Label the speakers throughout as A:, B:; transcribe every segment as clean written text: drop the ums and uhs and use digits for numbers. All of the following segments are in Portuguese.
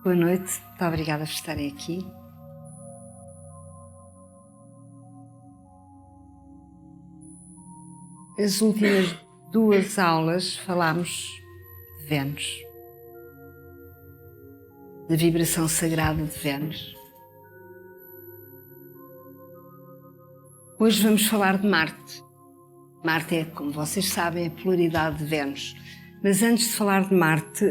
A: Boa noite, muito obrigada por estarem aqui. As últimas 2 aulas falámos de Vênus, da vibração sagrada de Vênus. Hoje vamos falar de Marte. Marte é, como vocês sabem, a polaridade de Vênus. Mas antes de falar de Marte,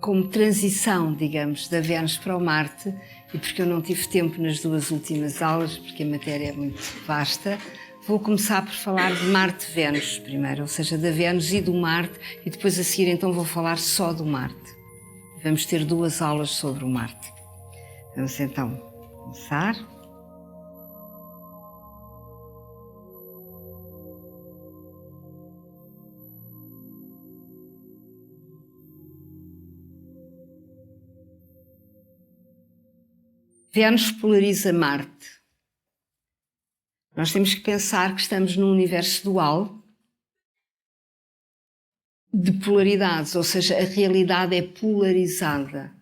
A: como transição, digamos, da Vênus para o Marte, e porque eu não tive tempo nas 2 últimas aulas, porque a matéria é muito vasta, vou começar por falar de Marte-Vênus primeiro, ou seja, da Vênus e do Marte, e depois a seguir então vou falar só do Marte. Vamos ter 2 aulas sobre o Marte. Vamos então começar. Vênus polariza Marte. Nós temos que pensar que estamos num universo dual de polaridades, ou seja, a realidade é polarizada.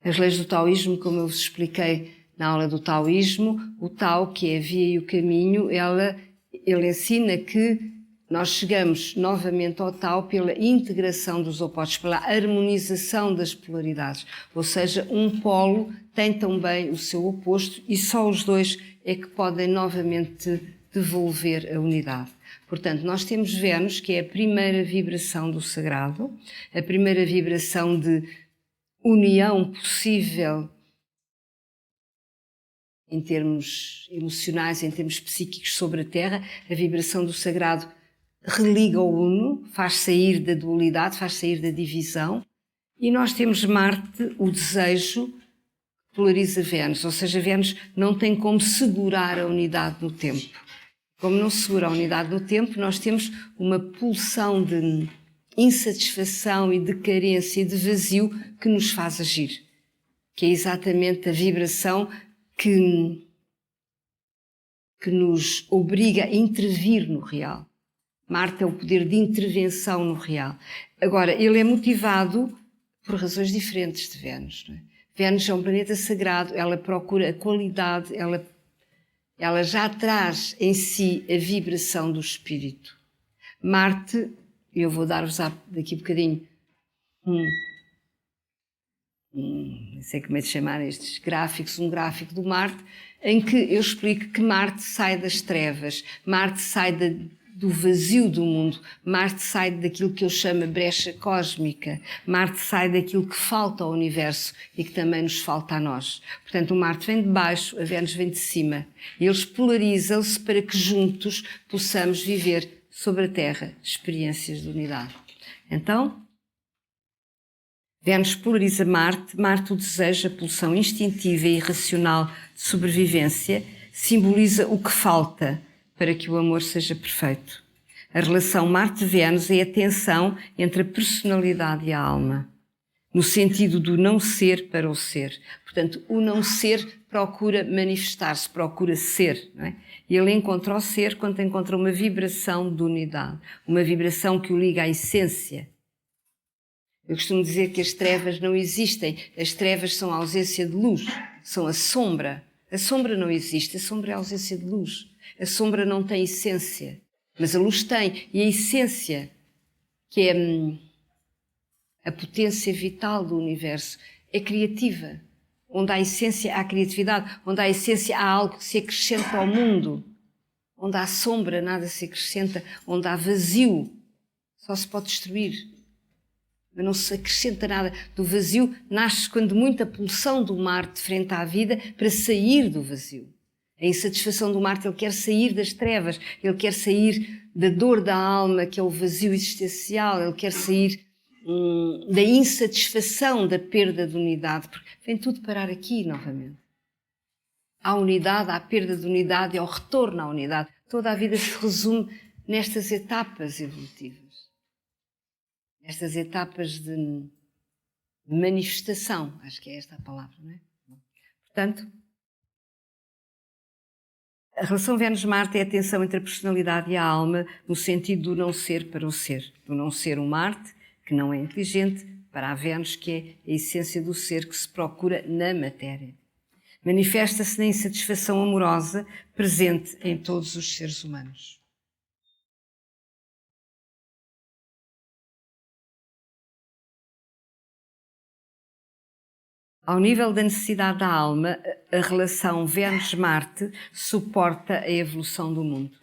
A: As leis do taoísmo, como eu vos expliquei na aula do taoísmo, o Tao, que é a via e o caminho, ele ensina que nós chegamos novamente ao Tao pela integração dos opostos, pela harmonização das polaridades. Ou seja, um polo tem também o seu oposto e só os dois é que podem novamente devolver a unidade. Portanto, nós temos Vênus, que é a primeira vibração do sagrado, a primeira vibração de união possível em termos emocionais, em termos psíquicos sobre a Terra. A vibração do sagrado religa o uno, faz sair da dualidade, faz sair da divisão. E nós temos Marte, o desejo, que polariza Vênus, ou seja, Vênus não tem como segurar a unidade no tempo. Como não segura a unidade no tempo, nós temos uma pulsão de insatisfação e de carência e de vazio que nos faz agir, que é exatamente a vibração que nos obriga a intervir no real. Marte é o poder de intervenção no real. Agora, ele é motivado por razões diferentes de Vênus. Não é? Vênus é um planeta sagrado, ela procura a qualidade, ela já traz em si a vibração do espírito. Marte, eu vou dar-vos daqui a bocadinho não sei como é de chamar estes gráficos, um gráfico do Marte, em que eu explico que Marte sai das trevas, Marte sai do vazio do mundo, Marte sai daquilo que eu chamo brecha cósmica, Marte sai daquilo que falta ao universo e que também nos falta a nós. Portanto, o Marte vem de baixo, a Vênus vem de cima. E eles polarizam-se para que juntos possamos viver sobre a Terra experiências de unidade. Então, Vênus polariza Marte, Marte o deseja, a pulsão instintiva e irracional de sobrevivência, simboliza o que falta para que o amor seja perfeito. A relação Marte-Vênus é a tensão entre a personalidade e a alma, no sentido do não ser para o ser. Portanto, o não ser procura manifestar-se, procura ser. Não é? E ele encontra o ser quando encontra uma vibração de unidade, uma vibração que o liga à essência. Eu costumo dizer que as trevas não existem, as trevas são a ausência de luz, são a sombra. A sombra não existe, a sombra é a ausência de luz. A sombra não tem essência, mas a luz tem. E a essência, que é a potência vital do universo, é criativa. Onde há essência, há criatividade. Onde há essência, há algo que se acrescenta ao mundo. Onde há sombra, nada se acrescenta. Onde há vazio, só se pode destruir. Mas não se acrescenta nada. Do vazio nasce quando muita pulsão do Marte frente à vida para sair do vazio. A insatisfação do Marte, ele quer sair das trevas, ele quer sair da dor da alma, que é o vazio existencial, ele quer sair da insatisfação da perda de unidade, porque vem tudo parar aqui novamente. Há unidade, há perda de unidade, há o retorno à unidade. Toda a vida se resume nestas etapas evolutivas. Estas etapas de manifestação, acho que é esta a palavra, não é? Portanto, a relação Vênus-Marte é a tensão entre a personalidade e a alma, no sentido do não ser para o ser. Do não ser o Marte, que não é inteligente, para a Vênus, que é a essência do ser que se procura na matéria. Manifesta-se na insatisfação amorosa presente em todos os seres humanos. Ao nível da necessidade da alma, a relação Vênus-Marte suporta a evolução do mundo.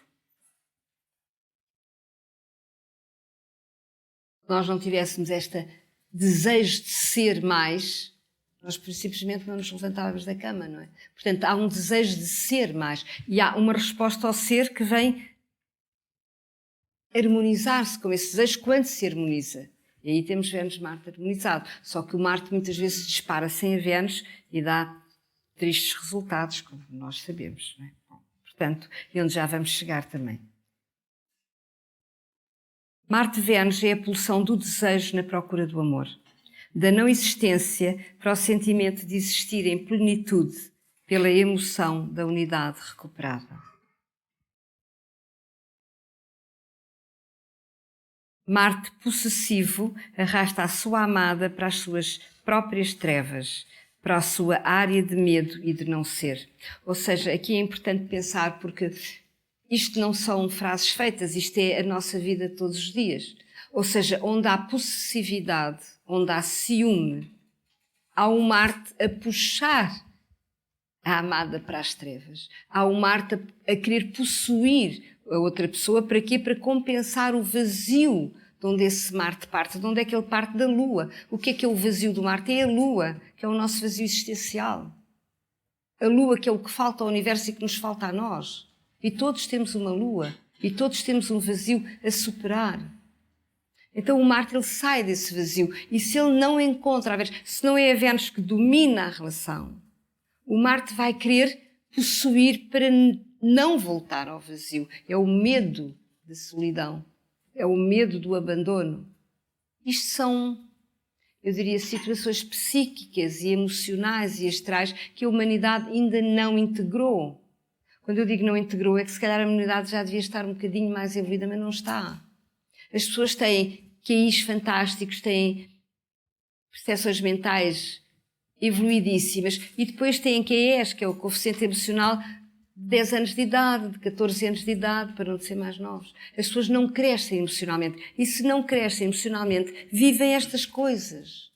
A: Se nós não tivéssemos este desejo de ser mais, nós simplesmente não nos levantávamos da cama, não é? Portanto, há um desejo de ser mais e há uma resposta ao ser que vem harmonizar-se com esse desejo quando se harmoniza. E aí temos Vênus-Marte harmonizado. Só que o Marte muitas vezes dispara sem a Vênus e dá tristes resultados, como nós sabemos, não é? Bom, portanto, e onde já vamos chegar também. Marte-Vênus é a pulsão do desejo na procura do amor, da não existência para o sentimento de existir em plenitude pela emoção da unidade recuperada. Marte possessivo arrasta a sua amada para as suas próprias trevas, para a sua área de medo e de não ser. Ou seja, aqui é importante pensar porque isto não são frases feitas, isto é a nossa vida todos os dias. Ou seja, onde há possessividade, onde há ciúme, há um Marte a puxar a amada para as trevas. Há um Marte a querer possuir a outra pessoa. Para quê? Para compensar o vazio de onde esse Marte parte. De onde é que ele parte? Da Lua. O que é o vazio do Marte? É a Lua, que é o nosso vazio existencial. A Lua que é o que falta ao universo e que nos falta a nós. E todos temos uma Lua. E todos temos um vazio a superar. Então o Marte ele sai desse vazio. E se ele não encontra, se não é a Vênus que domina a relação, o Marte vai querer possuir para não voltar ao vazio. É o medo da solidão. É o medo do abandono. Isto são, eu diria, situações psíquicas e emocionais e astrais que a humanidade ainda não integrou. Quando eu digo não integrou, é que se calhar a humanidade já devia estar um bocadinho mais evoluída, mas não está. As pessoas têm QIs fantásticos, têm percepções mentais evoluidíssimas e depois têm QEs, que é o coeficiente emocional de 10 anos de idade, de 14 anos de idade, para não ser mais novos. As pessoas não crescem emocionalmente. E se não crescem emocionalmente, vivem estas coisas.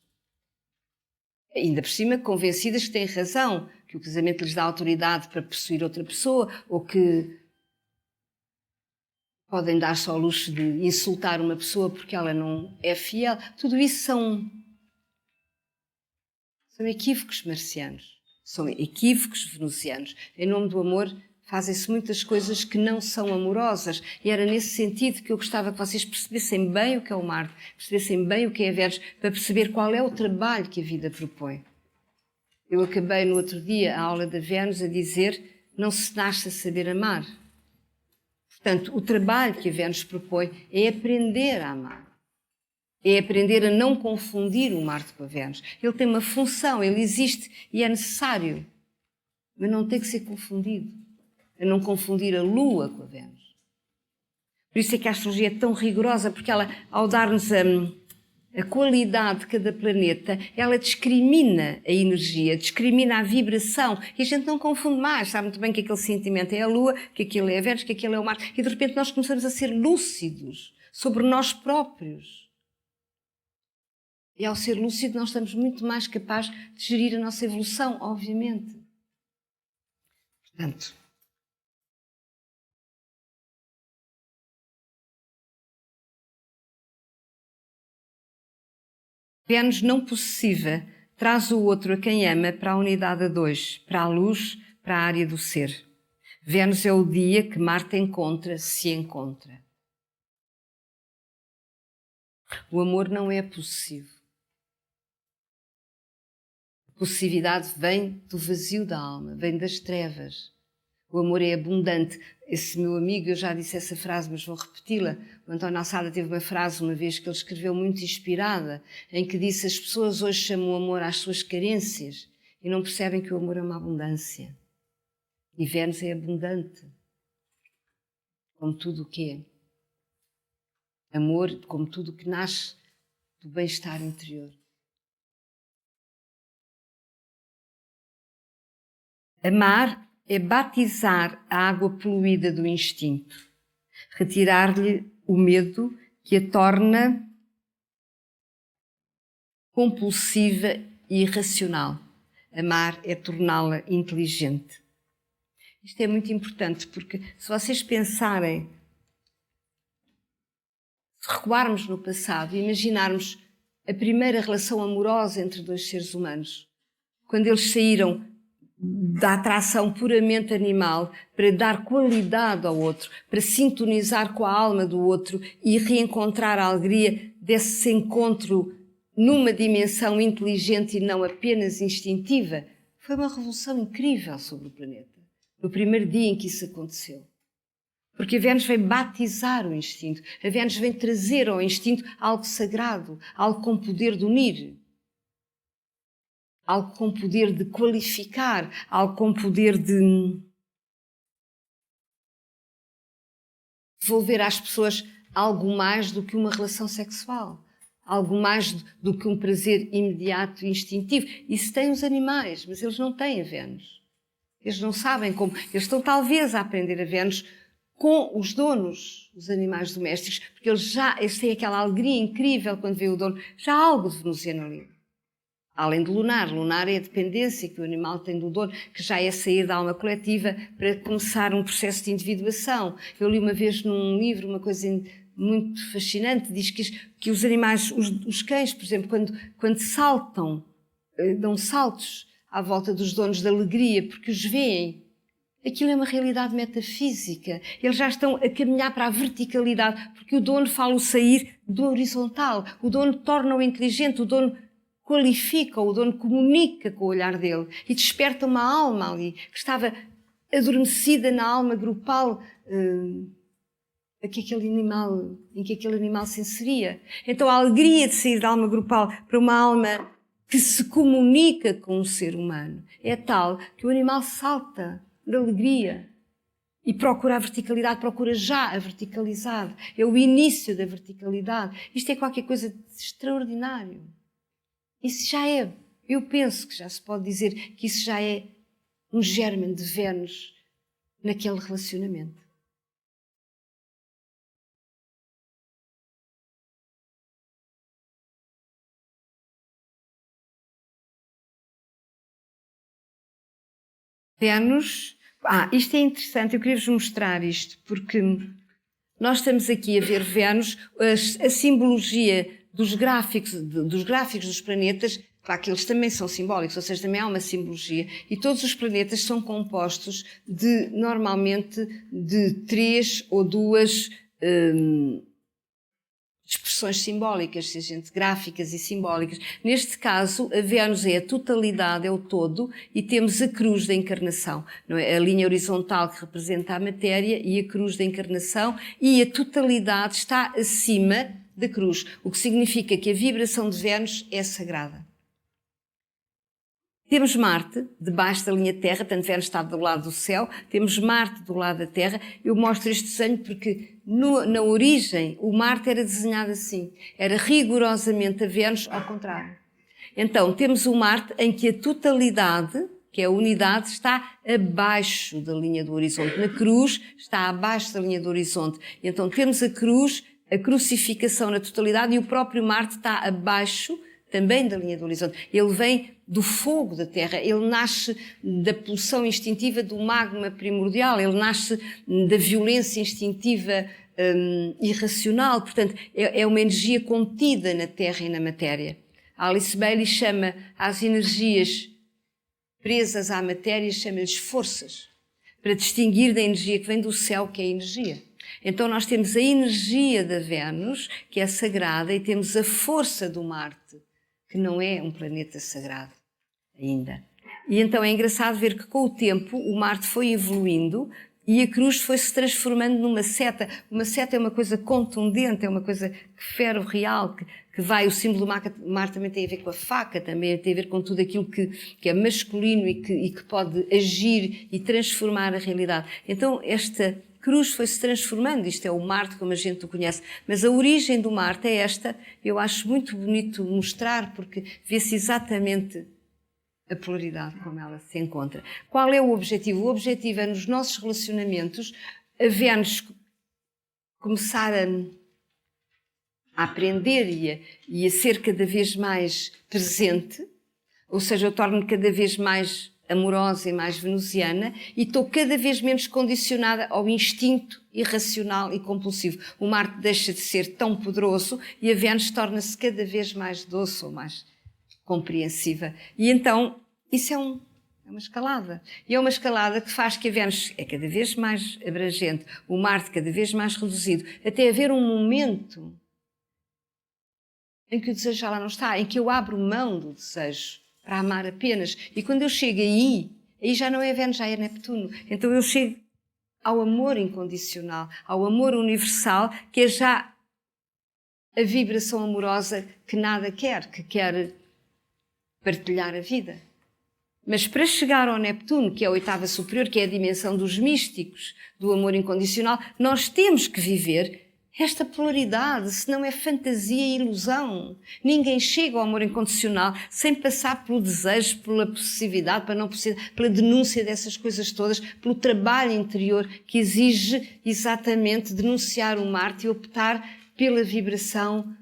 A: Ainda por cima, convencidas que têm razão, que o casamento lhes dá autoridade para possuir outra pessoa, ou que podem dar só ao luxo de insultar uma pessoa porque ela não é fiel. Tudo isso são equívocos marcianos, são equívocos venusianos. Em nome do amor fazem-se muitas coisas que não são amorosas e era nesse sentido que eu gostava que vocês percebessem bem o que é o Marte, percebessem bem o que é a Vênus, para perceber qual é o trabalho que a vida propõe. Eu acabei no outro dia a aula da Vênus a dizer: não se nasce a saber amar. Portanto, o trabalho que a Vênus propõe é aprender a amar. É aprender a não confundir o Marte com a Vênus. Ele tem uma função, ele existe e é necessário, mas não tem que ser confundido. A não confundir a Lua com a Vênus. Por isso é que a astrologia é tão rigorosa, porque ela, ao dar-nos a qualidade de cada planeta, ela discrimina a energia, discrimina a vibração e a gente não confunde mais. Sabe muito bem que aquele sentimento é a Lua, que aquilo é a Vênus, que aquilo é o Marte. E de repente nós começamos a ser lúcidos sobre nós próprios. E ao ser lúcido nós estamos muito mais capazes de gerir a nossa evolução, obviamente. Portanto, Vênus não possessiva traz o outro a quem ama para a unidade a dois, para a luz, para a área do ser. Vênus é o dia que Marte encontra, se encontra. O amor não é possessivo. A possessividade vem do vazio da alma, vem das trevas. O amor é abundante. Esse meu amigo, eu já disse essa frase, mas vou repeti-la. O António Alçada teve uma frase uma vez que ele escreveu muito inspirada, em que disse: as pessoas hoje chamam o amor às suas carências e não percebem que o amor é uma abundância. E Vênus é abundante, como tudo o que é. Amor, como tudo o que nasce do bem-estar interior. Amar é batizar a água poluída do instinto, retirar-lhe o medo que a torna compulsiva e irracional. Amar é torná-la inteligente. Isto é muito importante porque se vocês pensarem, se recuarmos no passado e imaginarmos a primeira relação amorosa entre dois seres humanos, quando eles saíram da atração puramente animal para dar qualidade ao outro, para sintonizar com a alma do outro e reencontrar a alegria desse encontro numa dimensão inteligente e não apenas instintiva, foi uma revolução incrível sobre o planeta. No primeiro dia em que isso aconteceu. Porque a Vênus vem batizar o instinto, a Vênus vem trazer ao instinto algo sagrado, algo com poder de unir, algo com poder de qualificar, algo com poder de devolver às pessoas algo mais do que uma relação sexual, algo mais do que um prazer imediato e instintivo. Isso tem os animais, mas eles não têm a Vênus. Eles não sabem como. Eles estão talvez a aprender a Vênus com os donos, os animais domésticos, porque eles têm aquela alegria incrível quando vê o dono. Já há algo de venusiano ali. Além de lunar. Lunar é a dependência que o animal tem do dono, que já é sair da alma coletiva para começar um processo de individuação. Eu li uma vez num livro uma coisa muito fascinante, diz que os animais, os cães, por exemplo, quando saltam, dão saltos à volta dos donos de alegria, porque os veem. Aquilo é uma realidade metafísica. Eles já estão a caminhar para a verticalidade, porque o dono fala o sair do horizontal. O dono torna-o inteligente, o dono qualifica, o dono comunica com o olhar dele e desperta uma alma ali, que estava adormecida na alma grupal em que aquele animal se inseria. Então a alegria de sair da alma grupal para uma alma que se comunica com o ser humano é tal que o animal salta de alegria e procura a verticalidade, procura já a verticalidade. É o início da verticalidade. Isto é qualquer coisa de extraordinário. Isso já é, eu penso que já se pode dizer que isso já é um germe de Vênus naquele relacionamento. Vênus, isto é interessante, eu queria-vos mostrar isto, porque nós estamos aqui a ver Vênus, a simbologia dos gráficos dos planetas, claro que eles também são simbólicos, ou seja, também há uma simbologia, e todos os planetas são compostos normalmente de 3 ou 2 expressões simbólicas, seja gráficas e simbólicas. Neste caso, a Vênus é a totalidade, é o todo, e temos a cruz da encarnação, não é? A linha horizontal que representa a matéria e a cruz da encarnação, e a totalidade está acima da cruz, o que significa que a vibração de Vênus é sagrada. Temos Marte debaixo da linha Terra, portanto Vênus está do lado do céu, temos Marte do lado da Terra. Eu mostro este desenho porque na origem o Marte era desenhado assim, era rigorosamente a Vênus ao contrário. Então temos o Marte em que a totalidade, que é a unidade, está abaixo da linha do horizonte. Na cruz está abaixo da linha do horizonte. Então temos a cruz, a crucificação na totalidade, e o próprio Marte está abaixo também da linha do horizonte. Ele vem do fogo da Terra, ele nasce da pulsão instintiva do magma primordial, ele nasce da violência instintiva irracional, portanto é uma energia contida na Terra e na matéria. Alice Bailey chama as energias presas à matéria, chama-lhes forças, para distinguir da energia que vem do céu, que é a energia. Então nós temos a energia da Vênus, que é sagrada, e temos a força do Marte, que não é um planeta sagrado ainda. E então é engraçado ver que com o tempo o Marte foi evoluindo e a cruz foi-se transformando numa seta. Uma seta é uma coisa contundente, é uma coisa que fere o real, que vai, o símbolo do Marte também tem a ver com a faca, também tem a ver com tudo aquilo que é masculino e que pode agir e transformar a realidade. Então esta cruz foi-se transformando. Isto é o Marte como a gente o conhece. Mas a origem do Marte é esta. Eu acho muito bonito mostrar, porque vê-se exatamente a polaridade como ela se encontra. Qual é o objetivo? O objetivo é, nos nossos relacionamentos, a Vênus começar a aprender e a ser cada vez mais presente, ou seja, eu torno-me cada vez mais amorosa e mais venusiana e estou cada vez menos condicionada ao instinto irracional e compulsivo. O Marte deixa de ser tão poderoso e a Vênus torna-se cada vez mais doce ou mais compreensiva. E então, isso é uma escalada. E é uma escalada que faz que a Vênus é cada vez mais abrangente, o Marte cada vez mais reduzido, até haver um momento em que o desejo já lá não está, em que eu abro mão do desejo para amar apenas. E quando eu chego aí já não é Vênus, já é Neptuno. Então eu chego ao amor incondicional, ao amor universal, que é já a vibração amorosa que nada quer, que quer partilhar a vida. Mas para chegar ao Neptuno, que é a oitava superior, que é a dimensão dos místicos, do amor incondicional, nós temos que viver esta polaridade, senão é fantasia e ilusão. Ninguém chega ao amor incondicional sem passar pelo desejo, pela possessividade, pela denúncia dessas coisas todas, pelo trabalho interior que exige exatamente denunciar o Marte e optar pela vibração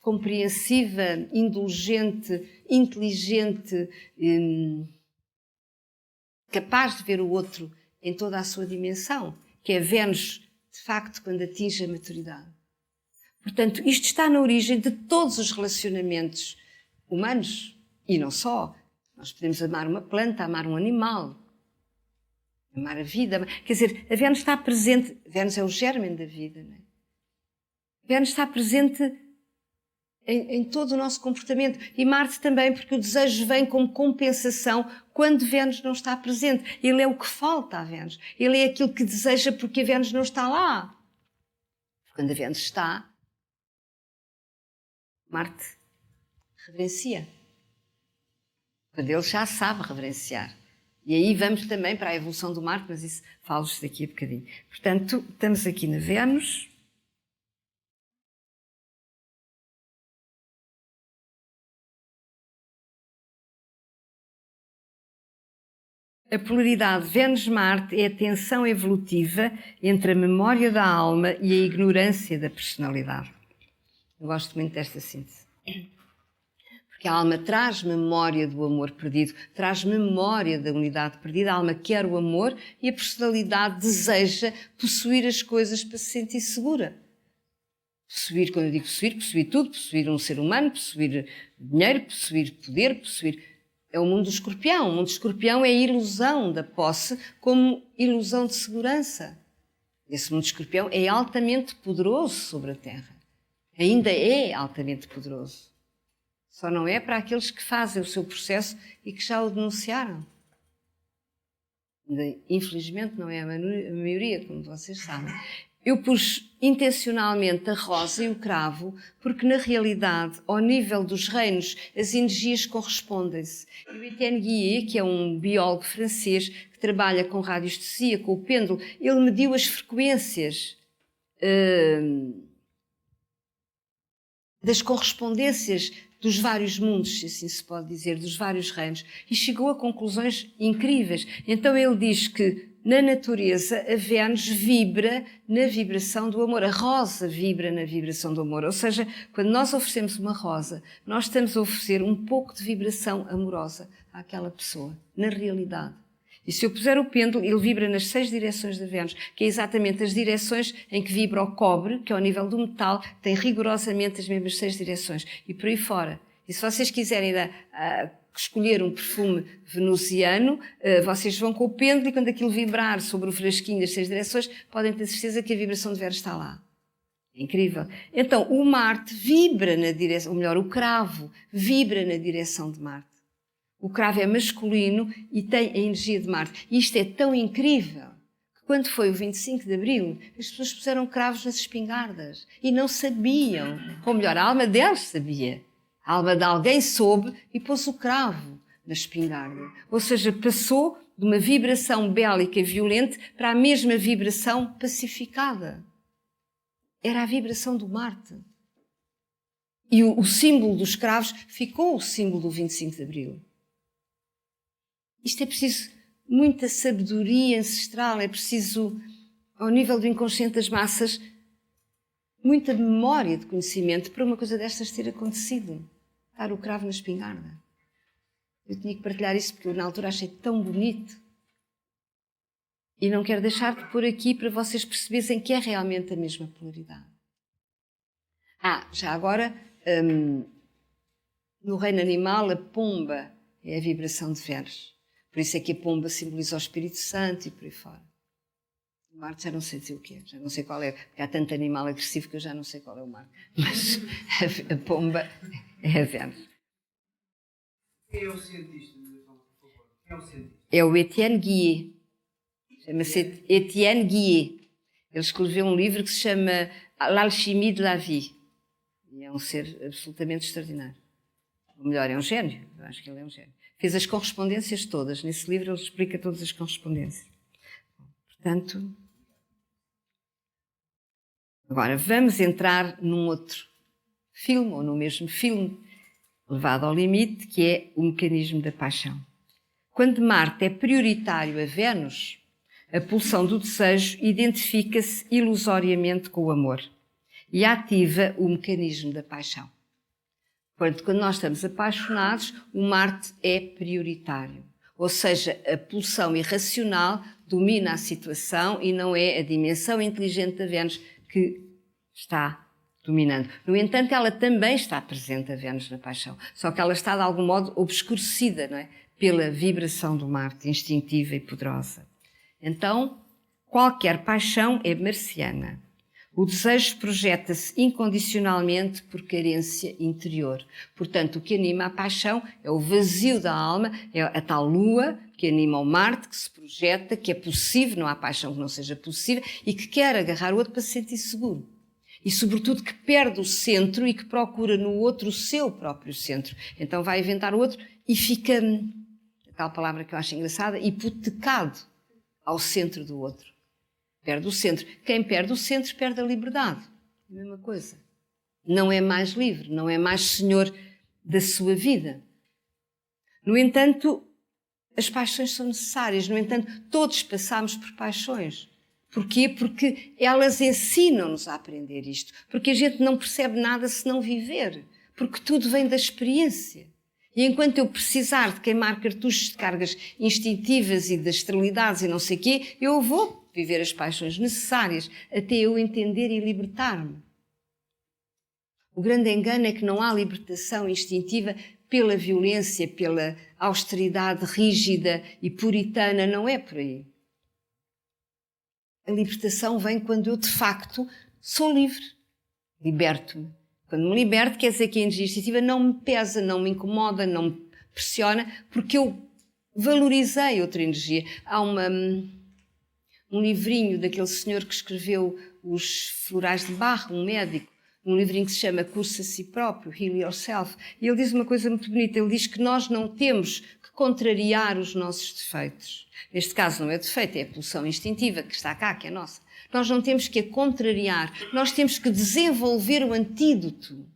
A: compreensiva, indulgente, inteligente, capaz de ver o outro em toda a sua dimensão, que é Vênus, de facto, quando atinge a maturidade. Portanto, isto está na origem de todos os relacionamentos humanos e não só. Nós podemos amar uma planta, amar um animal, amar a vida. Quer dizer, a Vênus está presente. Vênus é o germen da vida, não é? Vênus está presente em todo o nosso comportamento. E Marte também, porque o desejo vem como compensação quando Vênus não está presente. Ele é o que falta a Vênus. Ele é aquilo que deseja porque a Vênus não está lá. Quando a Vênus está, Marte reverencia. Quando ele já sabe reverenciar. E aí vamos também para a evolução do Marte, mas isso falo-vos daqui a bocadinho. Portanto, estamos aqui na Vênus. A polaridade Vênus-Marte é a tensão evolutiva entre a memória da alma e a ignorância da personalidade. Eu gosto muito desta síntese. Porque a alma traz memória do amor perdido, traz memória da unidade perdida. A alma quer o amor e a personalidade deseja possuir as coisas para se sentir segura. Possuir, quando eu digo possuir tudo, possuir um ser humano, possuir dinheiro, possuir poder, possuir... É o mundo do escorpião. O mundo do escorpião é a ilusão da posse como ilusão de segurança. Esse mundo do escorpião é altamente poderoso sobre a Terra. Ainda é altamente poderoso. Só não é para aqueles que fazem o seu processo e que já o denunciaram. Infelizmente não é a maioria, como vocês sabem. Eu pus intencionalmente a rosa e o cravo porque, na realidade, ao nível dos reinos, as energias correspondem-se. E o Etienne Guillet, que é um biólogo francês que trabalha com radiestesia, com o pêndulo, ele mediu as frequências das correspondências dos vários mundos, se assim se pode dizer, dos vários reinos, e chegou a conclusões incríveis. Então ele diz que na natureza a Vênus vibra na vibração do amor, a rosa vibra na vibração do amor, ou seja, quando nós oferecemos uma rosa, nós estamos a oferecer um pouco de vibração amorosa àquela pessoa, na realidade. E se eu puser o pêndulo, ele vibra nas 6 direções da Vênus, que é exatamente as direções em que vibra o cobre, que ao nível do metal tem rigorosamente as mesmas 6 direções. E por aí fora. E se vocês quiserem escolher um perfume venusiano, vocês vão com o pêndulo e quando aquilo vibrar sobre o frasquinho das 6 direções, podem ter certeza que a vibração de Vênus está lá. É incrível. Então, o Marte vibra na direção, ou melhor, o cravo vibra na direção de Marte. O cravo é masculino e tem a energia de Marte. E isto é tão incrível que quando foi o 25 de Abril, as pessoas puseram cravos nas espingardas e não sabiam. Ou melhor, a alma deles sabia. A alma de alguém soube e pôs o cravo na espingarda. Ou seja, passou de uma vibração bélica violenta para a mesma vibração pacificada. Era a vibração do Marte. E o símbolo dos cravos ficou o símbolo do 25 de Abril. Isto é preciso muita sabedoria ancestral, é preciso, ao nível do inconsciente das massas, muita memória de conhecimento para uma coisa destas ter acontecido. Dar o cravo na espingarda. Eu tinha que partilhar isso porque eu na altura achei tão bonito. E não quero deixar de pôr aqui para vocês perceberem que é realmente a mesma polaridade. Já agora, no reino animal, a pomba é a vibração de Vênus. Por isso é que a pomba simboliza o Espírito Santo e por aí fora. O Marte já não sei dizer o que é, já não sei qual é, porque há tanto animal agressivo que eu já não sei qual é o Marte. Mas a pomba é a Vênus.
B: Quem é o cientista? Por favor. Quem é o cientista?
A: É o Etienne Guillet. Chama-se Etienne Guillet. Ele escreveu um livro que se chama L'Alchimie de la Vie. E é um ser absolutamente extraordinário. Ou melhor, é um gênio. Eu acho que ele é um gênio. Fez as correspondências todas. Nesse livro ele explica todas as correspondências. Portanto, agora vamos entrar num outro filme, ou no mesmo filme, levado ao limite, que é o mecanismo da paixão. Quando Marte é prioritário a Vênus, a pulsão do desejo identifica-se ilusoriamente com o amor e ativa o mecanismo da paixão. Portanto, quando nós estamos apaixonados, o Marte é prioritário. Ou seja, a pulsão irracional domina a situação e não é a dimensão inteligente da Vênus que está dominando. No entanto, ela também está presente, a Vênus, na paixão. Só que ela está, de algum modo, obscurecida, não é? Pela vibração do Marte, instintiva e poderosa. Então, qualquer paixão é marciana. O desejo projeta-se incondicionalmente por carência interior. Portanto, o que anima a paixão é o vazio da alma, é a tal lua que anima o Marte, que se projeta, que é possível, não há paixão que não seja possível, e que quer agarrar o outro para se sentir seguro. E, sobretudo, que perde o centro e que procura no outro o seu próprio centro. Então vai inventar o outro e fica, a tal palavra que eu acho engraçada, hipotecado ao centro do outro. Perde o centro. Quem perde o centro perde a liberdade. É a mesma coisa. Não é mais livre, não é mais senhor da sua vida. No entanto, as paixões são necessárias. No entanto, todos passamos por paixões. Porquê? Porque elas ensinam-nos a aprender isto. Porque a gente não percebe nada se não viver. Porque tudo vem da experiência. E enquanto eu precisar de queimar cartuchos de cargas instintivas e das esterilidades e não sei o quê, eu vou viver as paixões necessárias até eu entender e libertar-me. O grande engano é que não há libertação instintiva pela violência, pela austeridade rígida e puritana, não é por aí. A libertação vem quando eu, de facto, sou livre. Liberto-me. Quando me liberto, quer dizer que a energia instintiva não me pesa, não me incomoda, não me pressiona, porque eu valorizei outra energia. Há um livrinho daquele senhor que escreveu os florais de Bach, um médico, um livrinho que se chama Curso a Si Próprio, Heal Yourself, e ele diz uma coisa muito bonita, ele diz que nós não temos que contrariar os nossos defeitos. Neste caso não é defeito, é a pulsão instintiva que está cá, que é nossa. Nós não temos que a contrariar, nós temos que desenvolver o antídoto.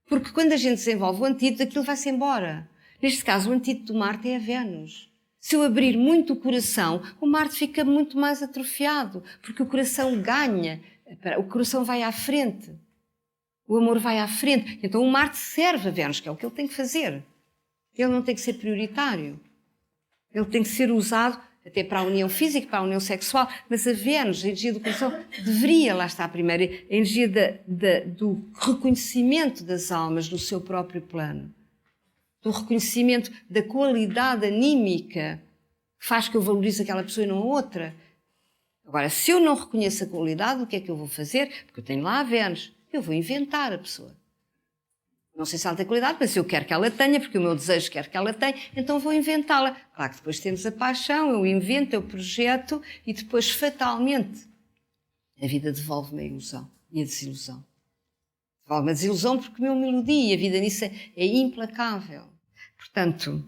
A: Porque quando a gente desenvolve o antídoto, aquilo vai-se embora. Neste caso, o antídoto do Marte é a Vênus. Se eu abrir muito o coração, o Marte fica muito mais atrofiado, porque o coração ganha, o coração vai à frente. O amor vai à frente. Então o Marte serve a Vênus, que é o que ele tem que fazer. Ele não tem que ser prioritário. Ele tem que ser usado até para a união física, para a união sexual, mas a Vênus, a energia do coração, deveria, lá está a primeira, a energia do reconhecimento das almas no seu próprio plano, do reconhecimento da qualidade anímica que faz que eu valorize aquela pessoa e não a outra. Agora, se eu não reconheço a qualidade, o que é que eu vou fazer? Porque eu tenho lá a Vênus, eu vou inventar a pessoa. Não sei se ela tem qualidade, mas eu quero que ela tenha, porque o meu desejo quer que ela tenha, então vou inventá-la. Claro que depois temos a paixão, eu invento, eu projeto e depois, fatalmente, a vida devolve-me a ilusão e a desilusão. Devolve-me a desilusão porque eu me iludi e a vida nisso é implacável. Portanto,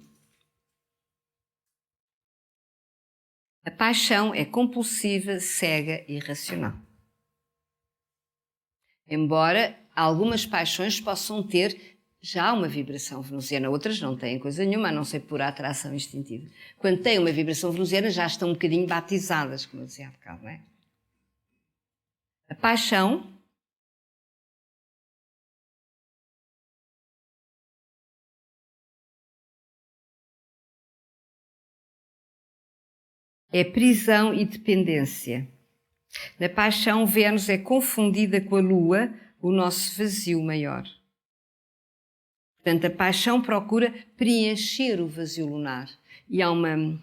A: A paixão é compulsiva, cega e irracional. Embora algumas paixões possam ter já uma vibração venusiana, outras não têm coisa nenhuma, a não ser por atração instintiva. Quando têm uma vibração venusiana já estão um bocadinho batizadas, como eu dizia há bocado, não é? A paixão é prisão e dependência. Na paixão, Vênus é confundida com a Lua, o nosso vazio maior. Portanto, a paixão procura preencher o vazio lunar. E há uma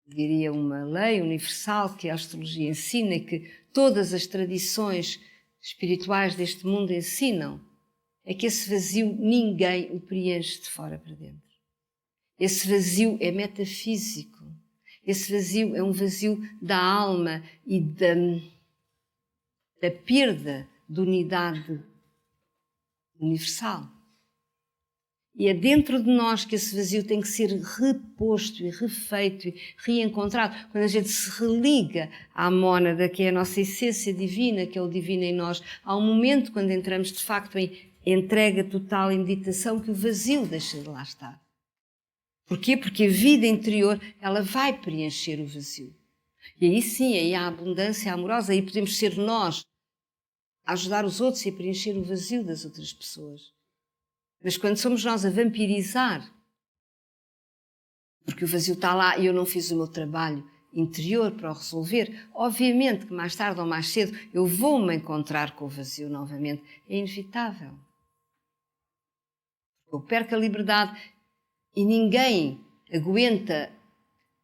A: lei universal que a astrologia ensina e que todas as tradições espirituais deste mundo ensinam, é que esse vazio ninguém o preenche de fora para dentro. Esse vazio é metafísico. Esse vazio é um vazio da alma e da perda de unidade universal. E é dentro de nós que esse vazio tem que ser reposto e refeito e reencontrado. Quando a gente se religa à mónada, que é a nossa essência divina, que é o divino em nós, há um momento quando entramos de facto em entrega total e meditação que o vazio deixa de lá estar. Porquê? Porque a vida interior, ela vai preencher o vazio. E aí sim, aí há abundância amorosa, aí podemos ser nós a ajudar os outros e a preencher o vazio das outras pessoas. Mas quando somos nós a vampirizar, porque o vazio está lá e eu não fiz o meu trabalho interior para o resolver, obviamente que mais tarde ou mais cedo eu vou-me encontrar com o vazio novamente. É inevitável. Eu perco a liberdade e ninguém aguenta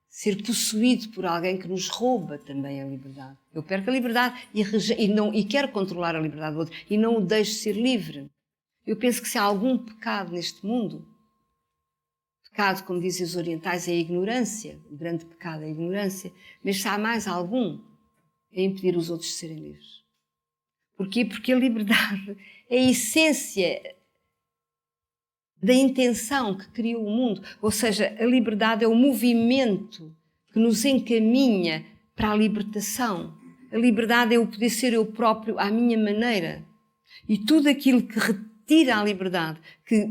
A: ser possuído por alguém que nos rouba também a liberdade. Eu perco a liberdade e quero controlar a liberdade do outro e não o deixo ser livre. Eu penso que se há algum pecado neste mundo, pecado, como dizem os orientais, é a ignorância, o grande pecado é a ignorância, mas se há mais algum, é impedir os outros de serem livres. Porquê? Porque a liberdade é a essência da intenção que criou o mundo. Ou seja, a liberdade é o movimento que nos encaminha para a libertação. A liberdade é o poder ser eu próprio à minha maneira. E tudo aquilo que retira a liberdade, que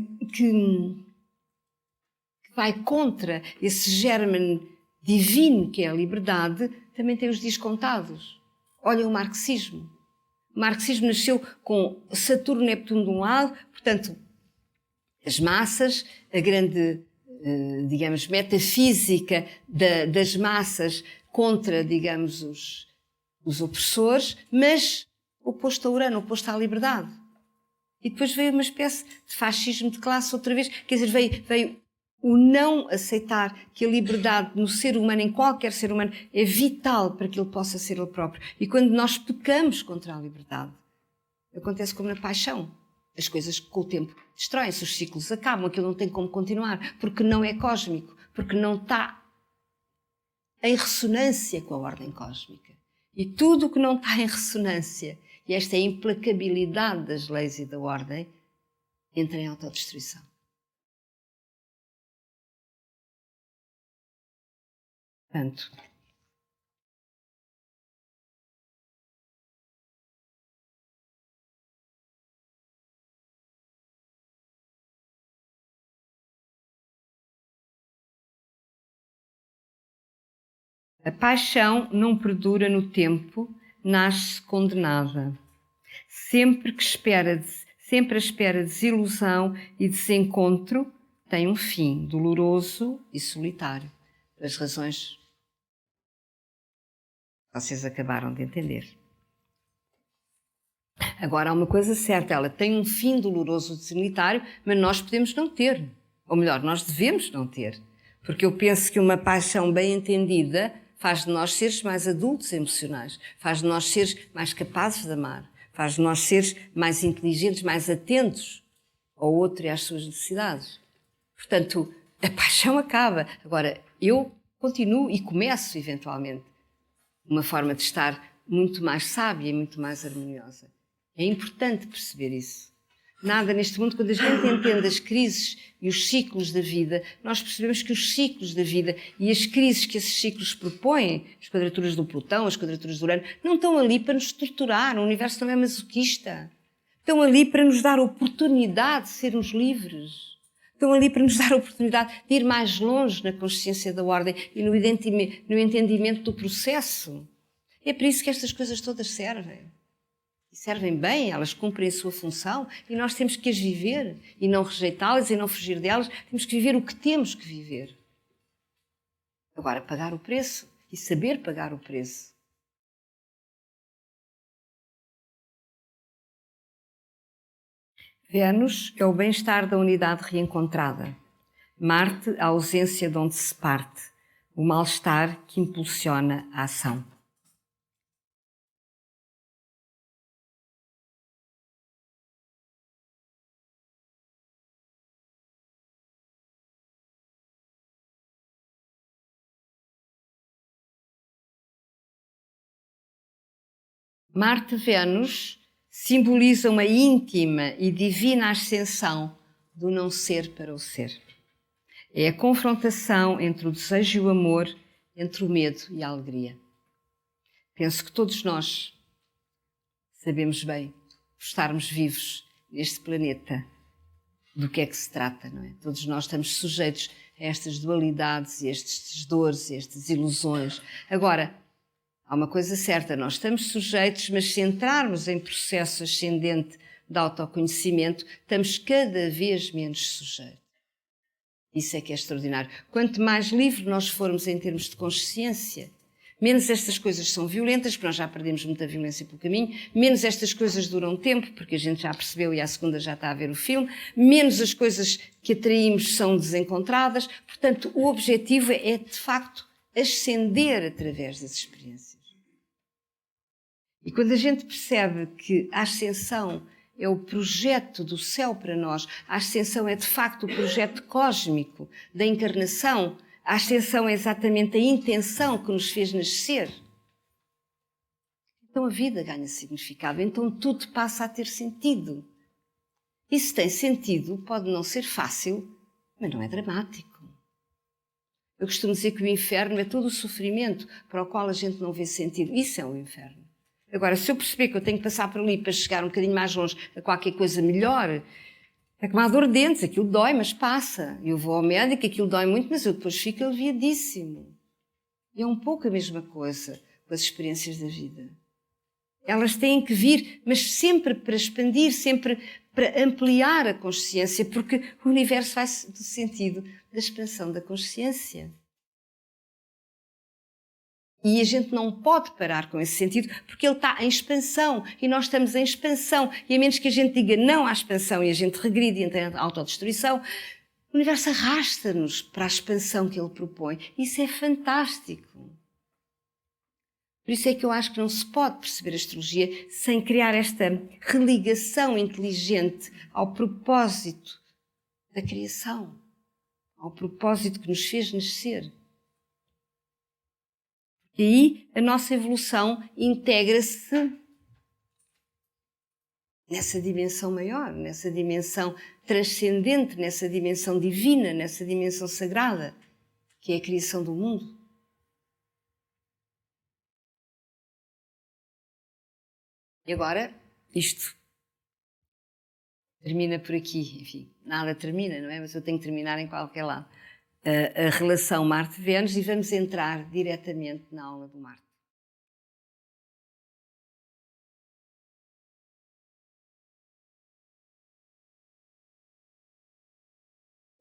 A: vai contra esse germe divino que é a liberdade, também tem os dias contados. Olha o marxismo. O marxismo nasceu com Saturno e Neptuno de um lado, portanto, as massas, a grande, digamos, metafísica das massas contra, digamos, os opressores, mas oposto a Urano, oposto à liberdade. E depois veio uma espécie de fascismo de classe outra vez, quer dizer, veio o não aceitar que a liberdade no ser humano, em qualquer ser humano, é vital para que ele possa ser ele próprio. E quando nós pecamos contra a liberdade, acontece como na paixão. As coisas com o tempo destroem-se, os ciclos acabam, aquilo não tem como continuar, porque não é cósmico, porque não está em ressonância com a ordem cósmica. E tudo o que não está em ressonância, e esta é a implacabilidade das leis e da ordem, entra em autodestruição. Portanto, a paixão não perdura no tempo, nasce condenada. Sempre à espera de desilusão e desencontro, tem um fim doloroso e solitário, pelas razões que vocês acabaram de entender. Agora, há uma coisa certa, ela tem um fim doloroso e solitário, mas nós podemos não ter. Ou melhor, nós devemos não ter. Porque eu penso que uma paixão bem entendida faz de nós seres mais adultos emocionais, faz de nós seres mais capazes de amar, faz de nós seres mais inteligentes, mais atentos ao outro e às suas necessidades. Portanto, a paixão acaba. Agora, eu continuo e começo, eventualmente, uma forma de estar muito mais sábia e muito mais harmoniosa. É importante perceber isso. Nada neste mundo, quando a gente entende as crises e os ciclos da vida, nós percebemos que os ciclos da vida e as crises que esses ciclos propõem, as quadraturas do Plutão, as quadraturas do Urano, não estão ali para nos torturar. O universo não é masoquista. Estão ali para nos dar a oportunidade de sermos livres. Estão ali para nos dar a oportunidade de ir mais longe na consciência da ordem e no entendimento do processo. É por isso que estas coisas todas servem. E servem bem, elas cumprem a sua função e nós temos que as viver e não rejeitá-las e não fugir delas. Temos que viver o que temos que viver. Agora, pagar o preço e saber pagar o preço. Vênus é o bem-estar da unidade reencontrada. Marte, a ausência de onde se parte. O mal-estar que impulsiona a ação. Marte-Vênus simboliza uma íntima e divina ascensão do não ser para o ser. É a confrontação entre o desejo e o amor, entre o medo e a alegria. Penso que todos nós sabemos bem, por estarmos vivos neste planeta, do que é que se trata, não é? Todos nós estamos sujeitos a estas dualidades, a estas dores, a estas ilusões. Agora, há uma coisa certa, nós estamos sujeitos, mas se entrarmos em processo ascendente de autoconhecimento, estamos cada vez menos sujeitos. Isso é que é extraordinário. Quanto mais livre nós formos em termos de consciência, menos estas coisas são violentas, porque nós já perdemos muita violência pelo caminho, menos estas coisas duram tempo, porque a gente já percebeu e à segunda já está a ver o filme, menos as coisas que atraímos são desencontradas. Portanto, o objetivo é, de facto, ascender através das experiências. E quando a gente percebe que a ascensão é o projeto do céu para nós, a ascensão é de facto o projeto cósmico da encarnação, a ascensão é exatamente a intenção que nos fez nascer, então a vida ganha significado, então tudo passa a ter sentido. E se tem sentido, pode não ser fácil, mas não é dramático. Eu costumo dizer que o inferno é todo o sofrimento para o qual a gente não vê sentido. Isso é o inferno. Agora, se eu perceber que eu tenho que passar por ali para chegar um bocadinho mais longe a qualquer coisa melhor, é como a dor de dentes, aquilo dói, mas passa. Eu vou ao médico, aquilo dói muito, mas eu depois fico aliviadíssimo. E é um pouco a mesma coisa com as experiências da vida. Elas têm que vir, mas sempre para expandir, sempre para ampliar a consciência, porque o universo faz do sentido da expansão da consciência. E a gente não pode parar com esse sentido, porque ele está em expansão e nós estamos em expansão. E a menos que a gente diga não à expansão e a gente regride e entra em autodestruição, o universo arrasta-nos para a expansão que ele propõe. Isso é fantástico. Por isso é que eu acho que não se pode perceber a astrologia sem criar esta religação inteligente ao propósito da criação, ao propósito que nos fez nascer. E aí a nossa evolução integra-se nessa dimensão maior, nessa dimensão transcendente, nessa dimensão divina, nessa dimensão sagrada, que é a criação do mundo. E agora, isto termina por aqui. Enfim, nada termina, não é? Mas eu tenho que terminar em qualquer lado. A relação Marte-Vênus e vamos entrar diretamente na aula do Marte.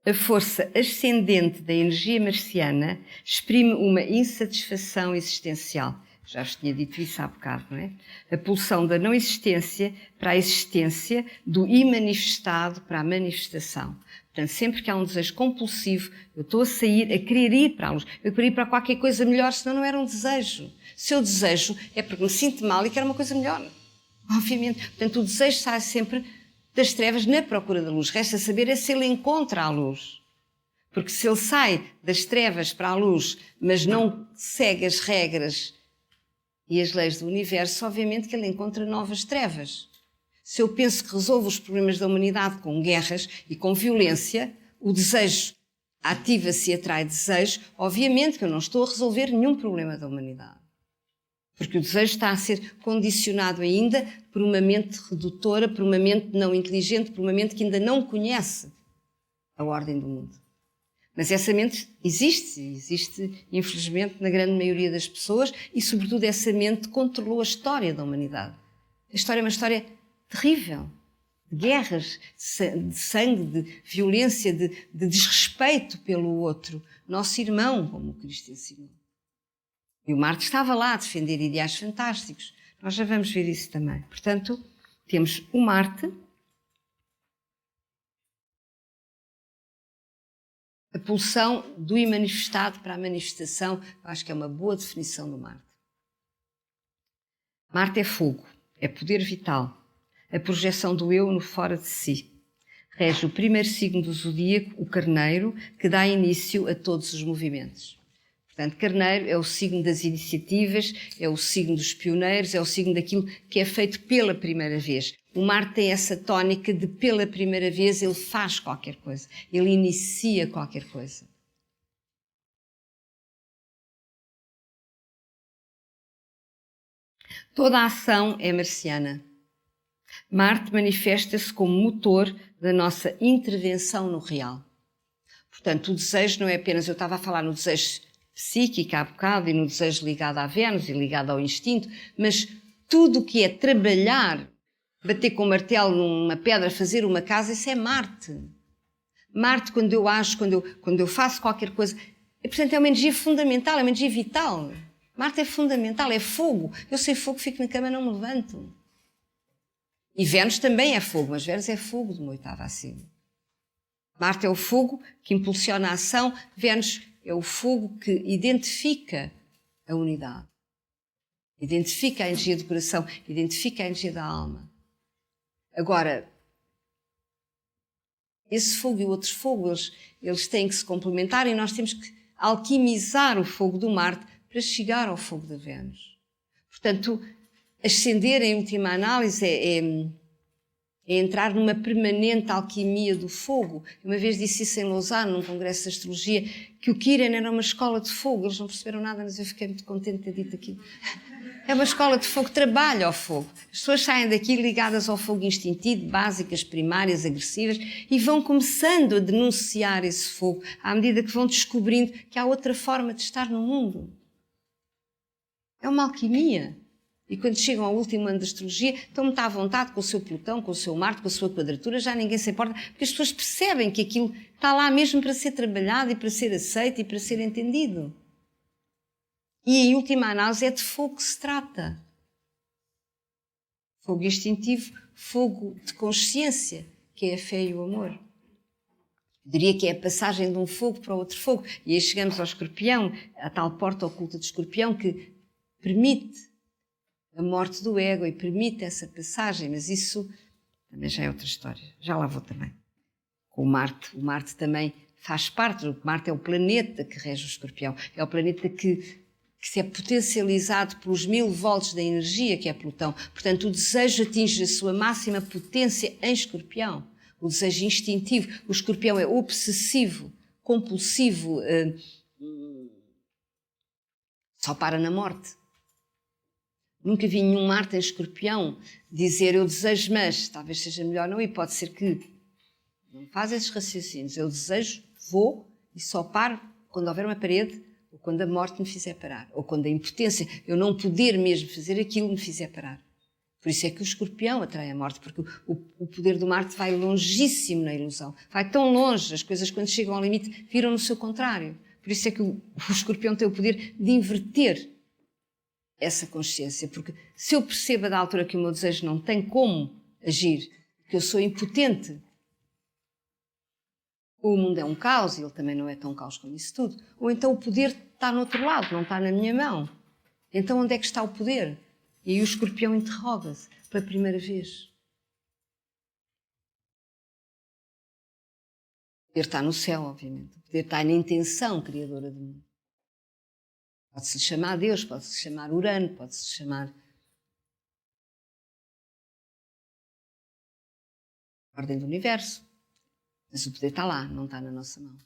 A: A força ascendente da energia marciana exprime uma insatisfação existencial. Já vos tinha dito isso há bocado, não é? A pulsão da não existência para a existência, do imanifestado para a manifestação. Portanto, sempre que há um desejo compulsivo, eu estou a sair, a querer ir para a luz, eu queria ir para qualquer coisa melhor, senão não era um desejo. Se eu desejo, é porque me sinto mal e quero uma coisa melhor. Obviamente. Portanto, o desejo sai sempre das trevas na procura da luz. Resta saber é se ele encontra a luz. Porque se ele sai das trevas para a luz, mas não segue as regras e as leis do universo, obviamente que ele encontra novas trevas. Se eu penso que resolvo os problemas da humanidade com guerras e com violência, o desejo ativa-se e atrai desejo, obviamente que eu não estou a resolver nenhum problema da humanidade. Porque o desejo está a ser condicionado ainda por uma mente redutora, por uma mente não inteligente, por uma mente que ainda não conhece a ordem do mundo. Mas essa mente existe infelizmente na grande maioria das pessoas e sobretudo essa mente controlou a história da humanidade. A história é uma história terrível, de guerras, de sangue, de violência, de desrespeito pelo outro, nosso irmão, como o Cristo ensinou. E o Marte estava lá a defender ideais fantásticos. Nós já vamos ver isso também. Portanto, temos o Marte, a pulsão do imanifestado para a manifestação, eu acho que é uma boa definição do Marte. Marte é fogo, é poder vital, a projeção do eu no fora de si. Rege o primeiro signo do zodíaco, o Carneiro, que dá início a todos os movimentos. Portanto, Carneiro é o signo das iniciativas, é o signo dos pioneiros, é o signo daquilo que é feito pela primeira vez. O Marte tem essa tónica de, pela primeira vez, ele faz qualquer coisa, ele inicia qualquer coisa. Toda a ação é marciana. Marte manifesta-se como motor da nossa intervenção no real. Portanto, o desejo não é apenas, eu estava a falar no desejo psíquico há bocado e no desejo ligado à Vênus e ligado ao instinto, mas tudo o que é trabalhar, bater com um martelo numa pedra, fazer uma casa, isso é Marte. Marte, quando eu acho, quando eu faço qualquer coisa, portanto, é uma energia fundamental, é uma energia vital. Marte é fundamental, é fogo. Eu sem fogo fico na cama e não me levanto. E Vênus também é fogo, mas Vênus é fogo de uma oitava acima. Marte é o fogo que impulsiona a ação, Vênus é o fogo que identifica a unidade. Identifica a energia do coração, identifica a energia da alma. Agora, esse fogo e o outro fogo, eles têm que se complementar e nós temos que alquimizar o fogo do Marte para chegar ao fogo da Vênus. Portanto, ascender em última análise é entrar numa permanente alquimia do fogo. Uma vez disse isso em Lausanne, num congresso de astrologia, que o Kiran era uma escola de fogo. Eles não perceberam nada, mas eu fiquei muito contente de ter dito aquilo. É uma escola de fogo, trabalha ao fogo. As pessoas saem daqui ligadas ao fogo instintivo, básicas, primárias, agressivas, e vão começando a denunciar esse fogo à medida que vão descobrindo que há outra forma de estar no mundo. É uma alquimia. E quando chegam ao último ano da astrologia, estão muito à vontade com o seu Plutão, com o seu Marte, com a sua quadratura, já ninguém se importa, porque as pessoas percebem que aquilo está lá mesmo para ser trabalhado e para ser aceito e para ser entendido. E em última análise é de fogo que se trata. Fogo instintivo, fogo de consciência, que é a fé e o amor. Eu diria que é a passagem de um fogo para outro fogo. E aí chegamos ao Escorpião, a tal porta oculta de Escorpião que permite a morte do ego e permite essa passagem, mas isso também já é outra história. Já lá vou também. Com o Marte também faz parte. O Marte é o planeta que rege o Escorpião. É o planeta que se é potencializado pelos 1000 volts da energia que é Plutão. Portanto, o desejo atinge a sua máxima potência em Escorpião. O desejo instintivo. O Escorpião é obsessivo, compulsivo, só para na morte. Nunca vi nenhum Marte em Escorpião dizer eu desejo, mas talvez seja melhor não, e pode ser que não faz esses raciocínios. Eu desejo, vou e só paro quando houver uma parede ou quando a morte me fizer parar, ou quando a impotência, eu não poder mesmo fazer aquilo, me fizer parar. Por isso é que o Escorpião atrai a morte, porque o poder do Marte vai longíssimo na ilusão. Vai tão longe, as coisas quando chegam ao limite viram no seu contrário. Por isso é que o Escorpião tem o poder de inverter essa consciência, porque se eu percebo da altura que o meu desejo não tem como agir, que eu sou impotente, ou o mundo é um caos e ele também não é tão caos como isso tudo, ou então o poder está no outro lado, não está na minha mão. Então onde é que está o poder? E aí o Escorpião interroga-se pela primeira vez. O poder está no céu, obviamente. O poder está na intenção criadora do mundo. Pode-se chamar Deus, pode-se chamar Urano, pode-se chamar ordem do universo. Mas o poder está lá, não está na nossa mão.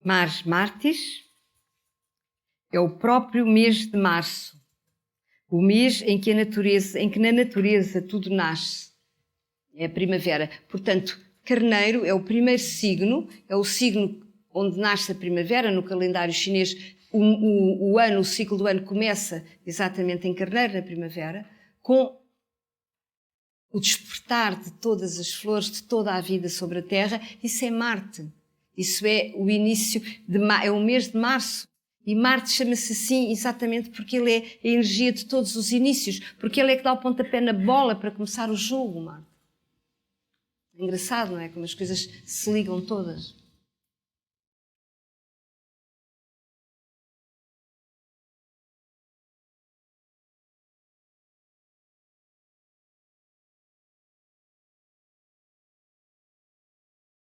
A: Mars Martis é o próprio mês de março, o mês em que na natureza tudo nasce. É a primavera. Portanto, Carneiro é o primeiro signo, é o signo onde nasce a primavera. No calendário chinês, o ciclo do ano começa exatamente em Carneiro, na primavera, com o despertar de todas as flores, de toda a vida sobre a Terra. Isso é Marte. Isso é o início, é o mês de março. E Marte chama-se assim exatamente porque ele é a energia de todos os inícios, porque ele é que dá o pontapé na bola para começar o jogo, Marte. É engraçado, não é? Como as coisas se ligam todas.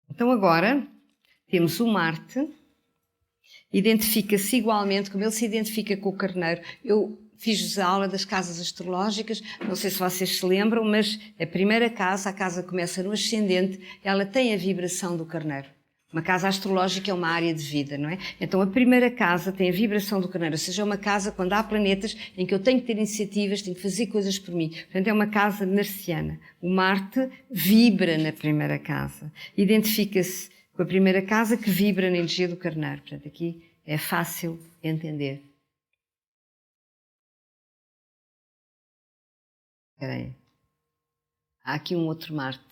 A: Então agora temos o Marte, identifica-se igualmente, como ele se identifica com o Carneiro. Eu fiz-vos a aula das casas astrológicas, não sei se vocês se lembram, mas a primeira casa, a casa começa no ascendente, ela tem a vibração do Carneiro. Uma casa astrológica é uma área de vida, não é? Então a primeira casa tem a vibração do Carneiro, ou seja, é uma casa quando há planetas em que eu tenho que ter iniciativas, tenho que fazer coisas por mim. Portanto, é uma casa marciana. O Marte vibra na primeira casa. Identifica-se com a primeira casa que vibra na energia do Carneiro. Portanto, aqui é fácil entender. Espera aí. Há aqui um outro Marte.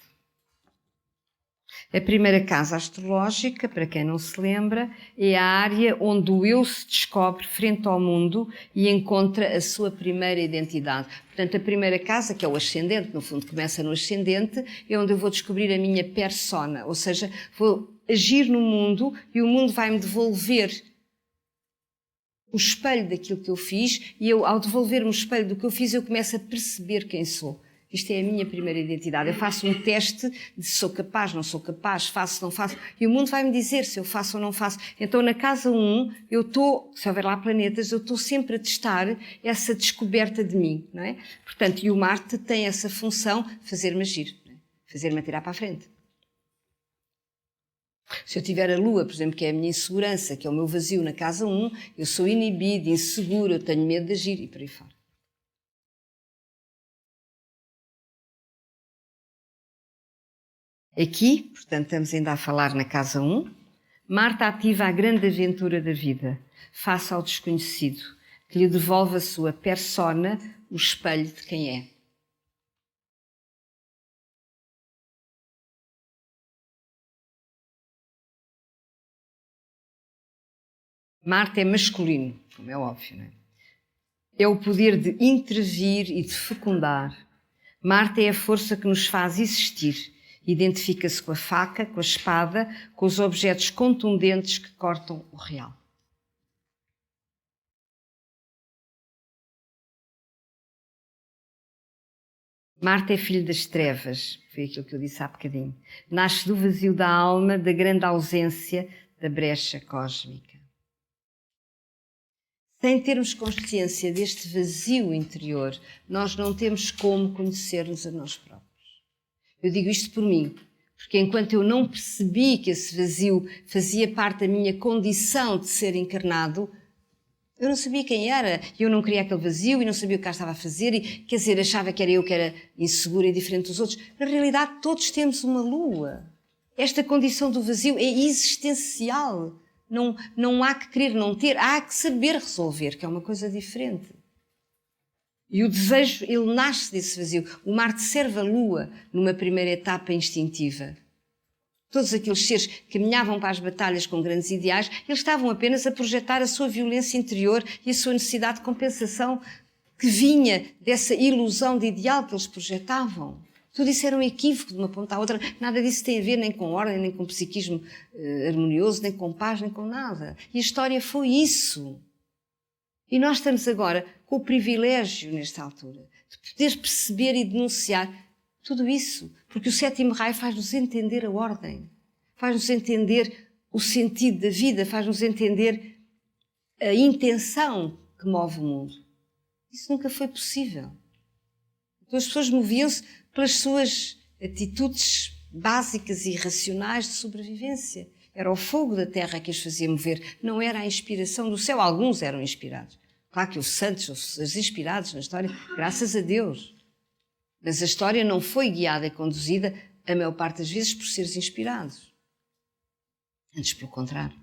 A: A primeira casa astrológica, para quem não se lembra, é a área onde o eu se descobre frente ao mundo e encontra a sua primeira identidade. Portanto, a primeira casa, que é o ascendente, no fundo começa no ascendente, é onde eu vou descobrir a minha persona, ou seja, vou agir no mundo e o mundo vai-me devolver o espelho daquilo que eu fiz e eu, ao devolver-me o espelho do que eu fiz, eu começo a perceber quem sou. Isto é a minha primeira identidade. Eu faço um teste de sou capaz, não sou capaz, faço, não faço. E o mundo vai-me dizer se eu faço ou não faço. Então, na casa 1, eu estou, se houver lá planetas, eu estou sempre a testar essa descoberta de mim, não é? Portanto, e o Marte tem essa função, fazer-me agir, fazer-me atirar para a frente. Se eu tiver a Lua, por exemplo, que é a minha insegurança, que é o meu vazio na casa 1, eu sou inibido, inseguro, eu tenho medo de agir e por aí fora. Aqui, portanto, estamos ainda a falar na casa 1, Marte ativa a grande aventura da vida, face ao desconhecido, que lhe devolve a sua persona, o espelho de quem é. Marte é masculino, como é óbvio, não é? É o poder de intervir e de fecundar. Marte é a força que nos faz existir. Identifica-se com a faca, com a espada, com os objetos contundentes que cortam o real. Marte é filho das trevas, foi aquilo que eu disse há bocadinho. Nasce do vazio da alma, da grande ausência, da brecha cósmica. Sem termos consciência deste vazio interior, nós não temos como conhecer-nos a nós próprios. Eu digo isto por mim, porque enquanto eu não percebi que esse vazio fazia parte da minha condição de ser encarnado, eu não sabia quem era, eu não queria aquele vazio e não sabia o que cá estava a fazer, e, quer dizer, achava que era eu que era insegura e diferente dos outros. Na realidade, todos temos uma lua. Esta condição do vazio é existencial. Não há que querer não ter, há que saber resolver, que é uma coisa diferente. E o desejo, ele nasce desse vazio. O Marte serve a Lua numa primeira etapa instintiva. Todos aqueles seres que caminhavam para as batalhas com grandes ideais, eles estavam apenas a projetar a sua violência interior e a sua necessidade de compensação que vinha dessa ilusão de ideal que eles projetavam. Tudo isso era um equívoco de uma ponta à outra. Nada disso tem a ver nem com ordem, nem com psiquismo harmonioso, nem com paz, nem com nada. E a história foi isso. E nós estamos agora com o privilégio, nesta altura, de poder perceber e denunciar tudo isso. Porque o sétimo raio faz-nos entender a ordem, faz-nos entender o sentido da vida, faz-nos entender a intenção que move o mundo. Isso nunca foi possível. Então as pessoas moviam-se pelas suas atitudes básicas e racionais de sobrevivência. Era o fogo da terra que as fazia mover, não era a inspiração do céu. Alguns eram inspirados. Claro que houve santos, os inspirados na história, graças a Deus. Mas a história não foi guiada e conduzida, a maior parte das vezes, por seres inspirados. Antes, pelo contrário.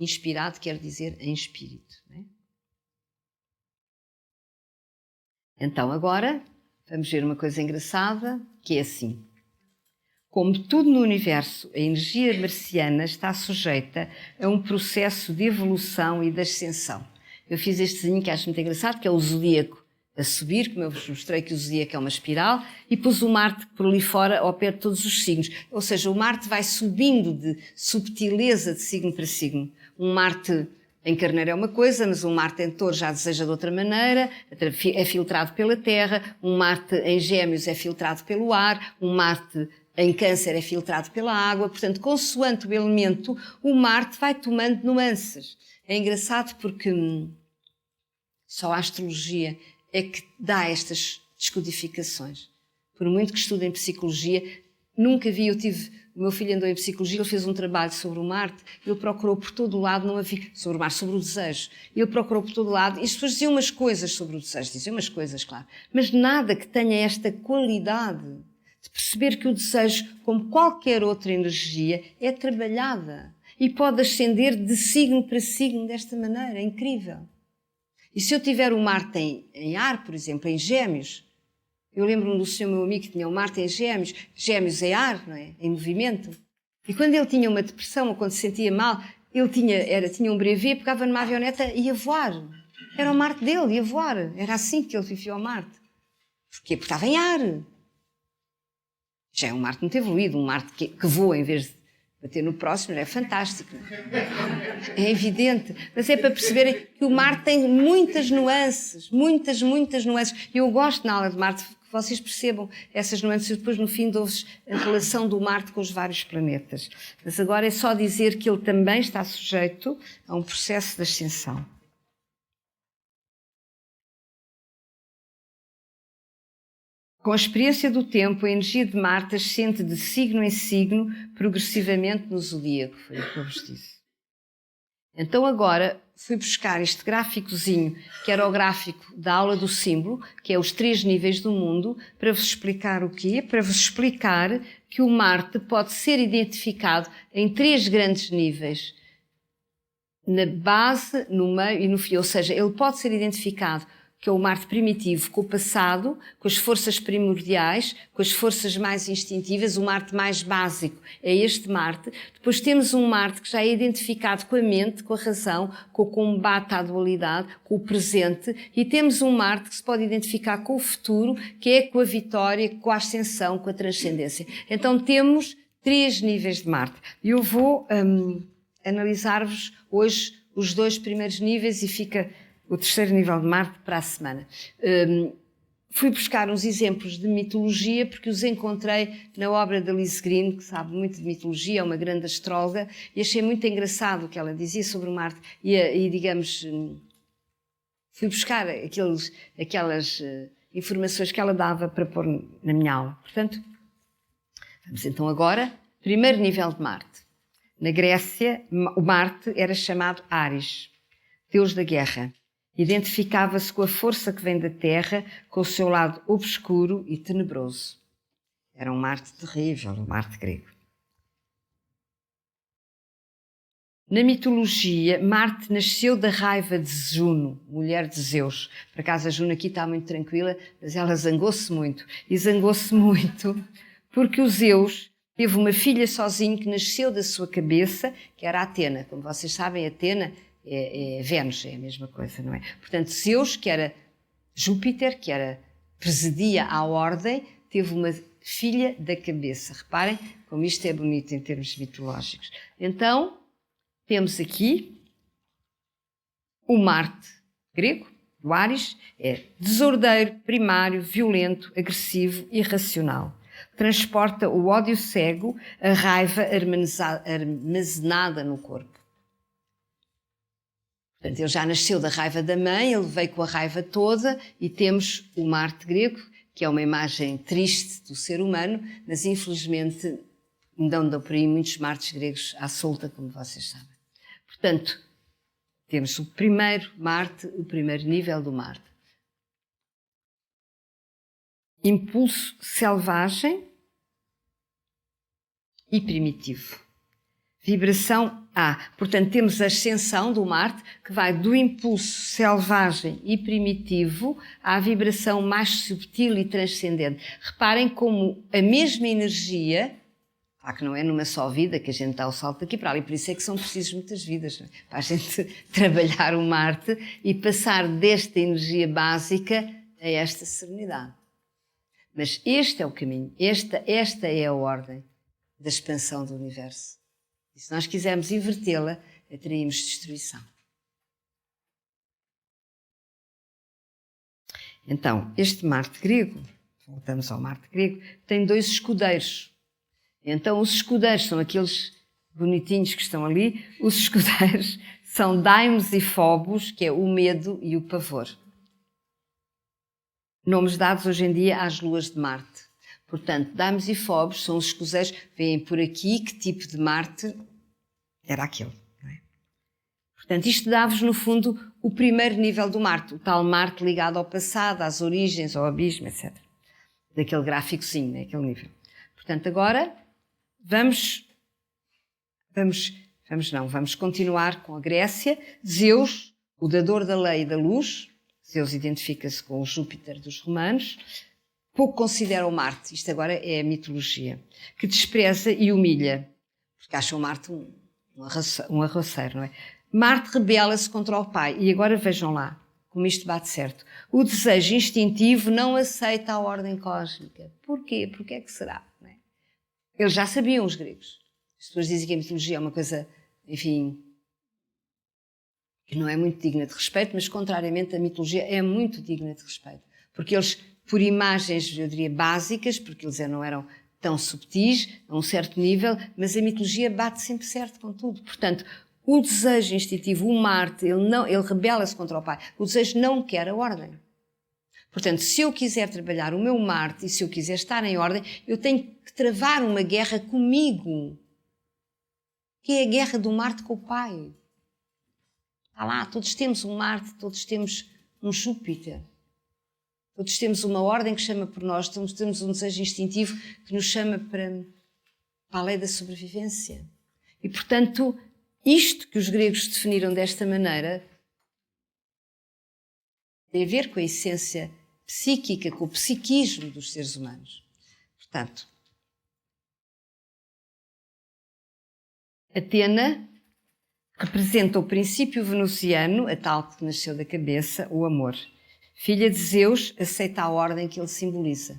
A: Inspirado quer dizer em espírito. Não é? Então, agora, vamos ver uma coisa engraçada, que é assim. Como tudo no universo, a energia marciana está sujeita a um processo de evolução e de ascensão. Eu fiz este desenho que acho muito engraçado, que é o zodíaco a subir, como eu vos mostrei que o zodíaco é uma espiral, e pus o Marte por ali fora ao pé de todos os signos. Ou seja, o Marte vai subindo de subtileza de signo para signo. Um Marte em Carneiro é uma coisa, mas um Marte em Touro já deseja de outra maneira, é filtrado pela Terra, um Marte em Gêmeos é filtrado pelo ar, um Marte em Câncer é filtrado pela água, portanto, consoante o elemento, o Marte vai tomando nuances. É engraçado porque só a astrologia é que dá estas descodificações. Por muito que estude em psicologia, nunca vi, o meu filho andou em psicologia, ele fez um trabalho sobre o Marte, ele procurou por todo o lado, não havia, sobre o Marte, sobre o desejo, ele procurou por todo o lado, e as pessoas diziam umas coisas sobre o desejo, diziam umas coisas, claro, mas nada que tenha esta qualidade de perceber que o desejo, como qualquer outra energia, é trabalhada e pode ascender de signo para signo desta maneira, é incrível. E se eu tiver o Marte em ar, por exemplo, em Gêmeos, eu lembro-me do senhor meu amigo que tinha o Marte em Gêmeos, Gêmeos é ar, não é? Em movimento. E quando ele tinha uma depressão ou quando se sentia mal, ele tinha um brevet, pegava numa avioneta e ia voar. Era o Marte dele, ia voar. Era assim que ele vivia o Marte. Porquê? Porque estava em ar. Já é um Marte muito evoluído, um Marte que voa em vez de bater no próximo, é fantástico. É evidente. Mas é para perceberem que o Marte tem muitas nuances, muitas nuances. E eu gosto na aula de Marte que vocês percebam essas nuances e depois no fim dou-vos a relação do Marte com os vários planetas. Mas agora é só dizer que ele também está sujeito a um processo de ascensão. Com a experiência do tempo, a energia de Marte ascende de signo em signo, progressivamente no zodíaco, foi o que eu vos disse. Então agora fui buscar este gráficozinho, que era o gráfico da aula do símbolo, que é os 3 níveis do mundo, para vos explicar o quê? Para vos explicar que o Marte pode ser identificado em 3 grandes níveis. Na base, no meio e no fim, ou seja, ele pode ser identificado que é o Marte primitivo, com o passado, com as forças primordiais, com as forças mais instintivas, o Marte mais básico é este Marte. Depois temos um Marte que já é identificado com a mente, com a razão, com o combate à dualidade, com o presente, e temos um Marte que se pode identificar com o futuro, que é com a vitória, com a ascensão, com a transcendência. Então temos 3 níveis de Marte. E eu vou analisar-vos hoje os 2 primeiros níveis e fica o 3º nível de Marte para a semana. Fui buscar uns exemplos de mitologia porque os encontrei na obra da Lise Green, que sabe muito de mitologia, é uma grande astróloga, e achei muito engraçado o que ela dizia sobre o Marte. E digamos, fui buscar aquelas informações que ela dava para pôr na minha aula. Portanto, vamos então agora, primeiro nível de Marte. Na Grécia, o Marte era chamado Ares, deus da guerra. Identificava-se com a força que vem da Terra, com o seu lado obscuro e tenebroso. Era um Marte terrível, um Marte grego. Na mitologia, Marte nasceu da raiva de Juno, mulher de Zeus. Por acaso a Juno aqui está muito tranquila, mas ela zangou-se muito. E zangou-se muito porque o Zeus teve uma filha sozinho que nasceu da sua cabeça, que era Atena. Como vocês sabem, Atena é Vênus, é a mesma coisa, não é? Portanto, Zeus, que era Júpiter, que presidia à ordem, teve uma filha da cabeça. Reparem como isto é bonito em termos mitológicos. Então, temos aqui o Marte grego, o Ares, é desordeiro, primário, violento, agressivo, irracional. Transporta o ódio cego, a raiva armazenada no corpo. Portanto, ele já nasceu da raiva da mãe, ele veio com a raiva toda e temos o Marte grego, que é uma imagem triste do ser humano, mas infelizmente andam por aí muitos Martes gregos à solta, como vocês sabem. Portanto, temos o primeiro Marte, o primeiro nível do Marte. Impulso selvagem e primitivo. Vibração A. Portanto, temos a ascensão do Marte, que vai do impulso selvagem e primitivo à vibração mais subtil e transcendente. Reparem como a mesma energia, claro que não é numa só vida que a gente dá o salto daqui para ali, por isso é que são precisas muitas vidas, para a gente trabalhar o Marte e passar desta energia básica a esta serenidade. Mas este é o caminho, esta é a ordem da expansão do universo. E se nós quisermos invertê-la, atraímos destruição. Então, este Marte grego, voltamos ao Marte grego, tem 2 escudeiros. Então, os escudeiros são aqueles bonitinhos que estão ali. Os escudeiros são Deimos e Phobos, que é o medo e o pavor. Nomes dados hoje em dia às luas de Marte. Portanto, Deimos e Phobos são os escudeiros. Veem por aqui que tipo de Marte era aquele. Não é? Portanto, isto dá-vos, no fundo, o primeiro nível do Marte. O tal Marte ligado ao passado, às origens, ao abismo, etc. Daquele gráficozinho, né? Aquele nível. Portanto, agora vamos continuar com a Grécia. Zeus, o dador da lei e da luz. Zeus identifica-se com o Júpiter dos romanos. Pouco considera o Marte, isto agora é a mitologia, que despreza e humilha, porque acha o Marte um arroceiro, não é? Marte rebela-se contra o pai, e agora vejam lá como isto bate certo. O desejo instintivo não aceita a ordem cósmica. Porquê? Porquê é que será? Não é? Eles já sabiam, os gregos. As pessoas dizem que a mitologia é uma coisa, enfim, que não é muito digna de respeito, mas contrariamente a mitologia é muito digna de respeito. Porque eles, por imagens, eu diria, básicas, porque eles não eram tão subtis, a um certo nível, mas a mitologia bate sempre certo com tudo. Portanto, o desejo instintivo, o Marte, ele rebela-se contra o pai. O desejo não quer a ordem. Portanto, se eu quiser trabalhar o meu Marte e se eu quiser estar em ordem, eu tenho que travar uma guerra comigo, que é a guerra do Marte com o pai. Está lá, todos temos um Marte, todos temos um Júpiter. Todos temos uma ordem que chama por nós, temos um desejo instintivo que nos chama para a lei da sobrevivência. E, portanto, isto que os gregos definiram desta maneira tem a ver com a essência psíquica, com o psiquismo dos seres humanos. Portanto, Atena representa o princípio venusiano, a tal que nasceu da cabeça, o amor. Filha de Zeus, aceita a ordem que ele simboliza.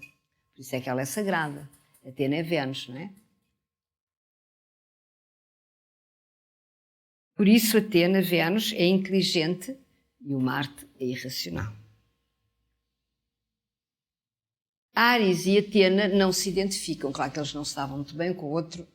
A: Por isso é que ela é sagrada. Atena é Vênus, não é? Por isso Atena, Vênus, é inteligente e o Marte é irracional. Áries e Atena não se identificam. Claro que eles não se davam muito bem com o outro,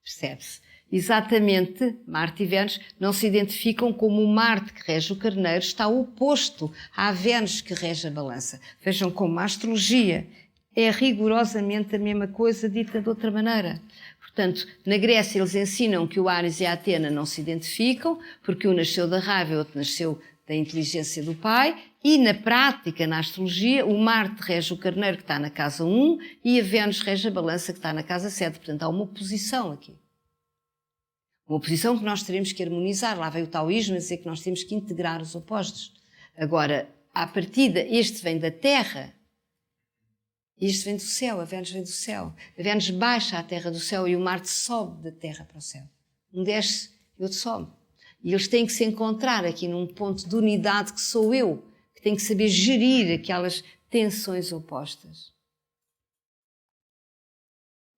A: percebe-se. Exatamente, Marte e Vênus não se identificam como o Marte que rege o carneiro está oposto à Vênus que rege a balança. Vejam como a astrologia é rigorosamente a mesma coisa dita de outra maneira. Portanto, na Grécia eles ensinam que o Áries e a Atena não se identificam, porque um nasceu da raiva e o outro nasceu da inteligência do pai, e na prática, na astrologia, o Marte rege o carneiro que está na casa 1 e a Vênus rege a balança que está na casa 7. Portanto, há uma oposição aqui. Uma oposição que nós teremos que harmonizar. Lá veio o taoísmo a dizer que nós temos que integrar os opostos. Agora, à partida, este vem da Terra, este vem do céu, a Vênus vem do céu. A Vênus baixa à Terra do céu e o Marte sobe da Terra para o céu. Um desce e outro sobe. E eles têm que se encontrar aqui num ponto de unidade que sou eu, que tenho que saber gerir aquelas tensões opostas.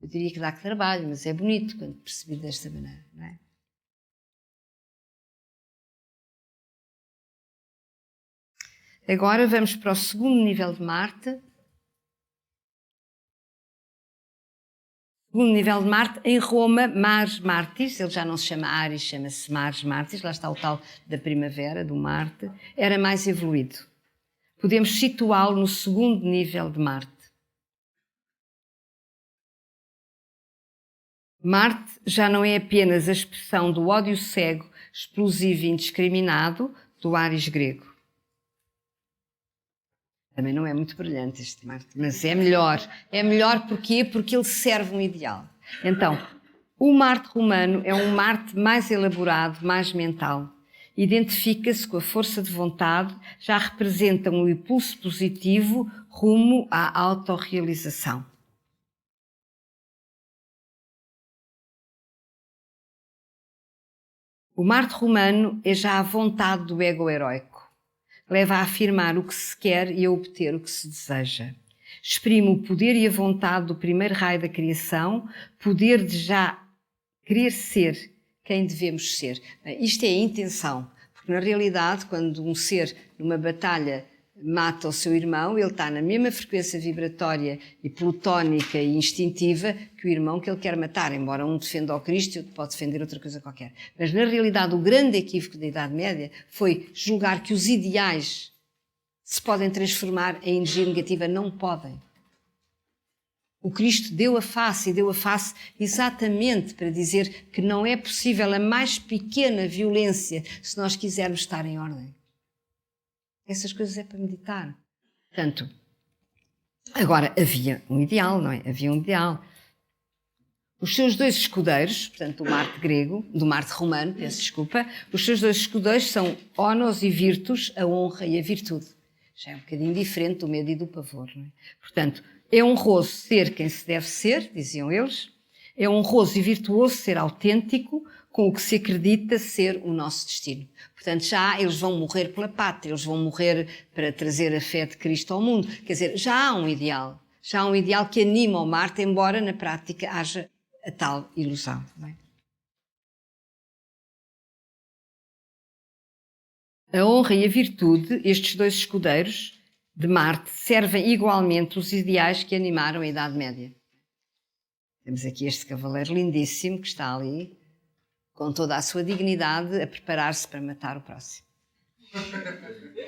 A: Eu diria que dá que trabalho, mas é bonito quando percebido desta maneira, não é? Agora vamos para o segundo nível de Marte. O segundo nível de Marte, em Roma, Mars Martis, ele já não se chama Ares, chama-se Mars Martis, lá está o tal da primavera, do Marte, era mais evoluído. Podemos situá-lo no segundo nível de Marte. Marte já não é apenas a expressão do ódio cego, explosivo e indiscriminado do Ares grego. Também não é muito brilhante este Marte, mas é melhor. É melhor porquê? Porque ele serve um ideal. Então, o Marte romano é um Marte mais elaborado, mais mental. Identifica-se com a força de vontade, já representa um impulso positivo rumo à autorrealização. O Marte romano é já a vontade do ego heroico. Leva a afirmar o que se quer e a obter o que se deseja. Exprime o poder e a vontade do primeiro raio da criação, poder de já querer ser quem devemos ser. Isto é a intenção, porque na realidade, quando um ser numa batalha mata o seu irmão, ele está na mesma frequência vibratória e plutónica e instintiva que o irmão que ele quer matar, embora um defenda ao Cristo e outro pode defender outra coisa qualquer. Mas na realidade o grande equívoco da Idade Média foi julgar que os ideais se podem transformar em energia negativa. Não podem. O Cristo deu a face, e deu a face exatamente para dizer que não é possível a mais pequena violência se nós quisermos estar em ordem. Essas coisas é para meditar. Portanto, agora havia um ideal, não é? Havia um ideal. Os seus dois escudeiros, portanto, do Marte grego, do Marte romano, peço desculpa, os seus dois escudeiros são Onos e Virtus, a honra e a virtude. Já é um bocadinho diferente do medo e do pavor, não é? Portanto, é honroso ser quem se deve ser, diziam eles. É honroso e virtuoso ser autêntico, com o que se acredita ser o nosso destino. Portanto, já eles vão morrer pela pátria, eles vão morrer para trazer a fé de Cristo ao mundo. Quer dizer, já há um ideal que anima o Marte, embora na prática haja a tal ilusão. Não é? A honra e a virtude, estes dois escudeiros de Marte, servem igualmente os ideais que animaram a Idade Média. Temos aqui este cavaleiro lindíssimo que está ali, com toda a sua dignidade, a preparar-se para matar o próximo.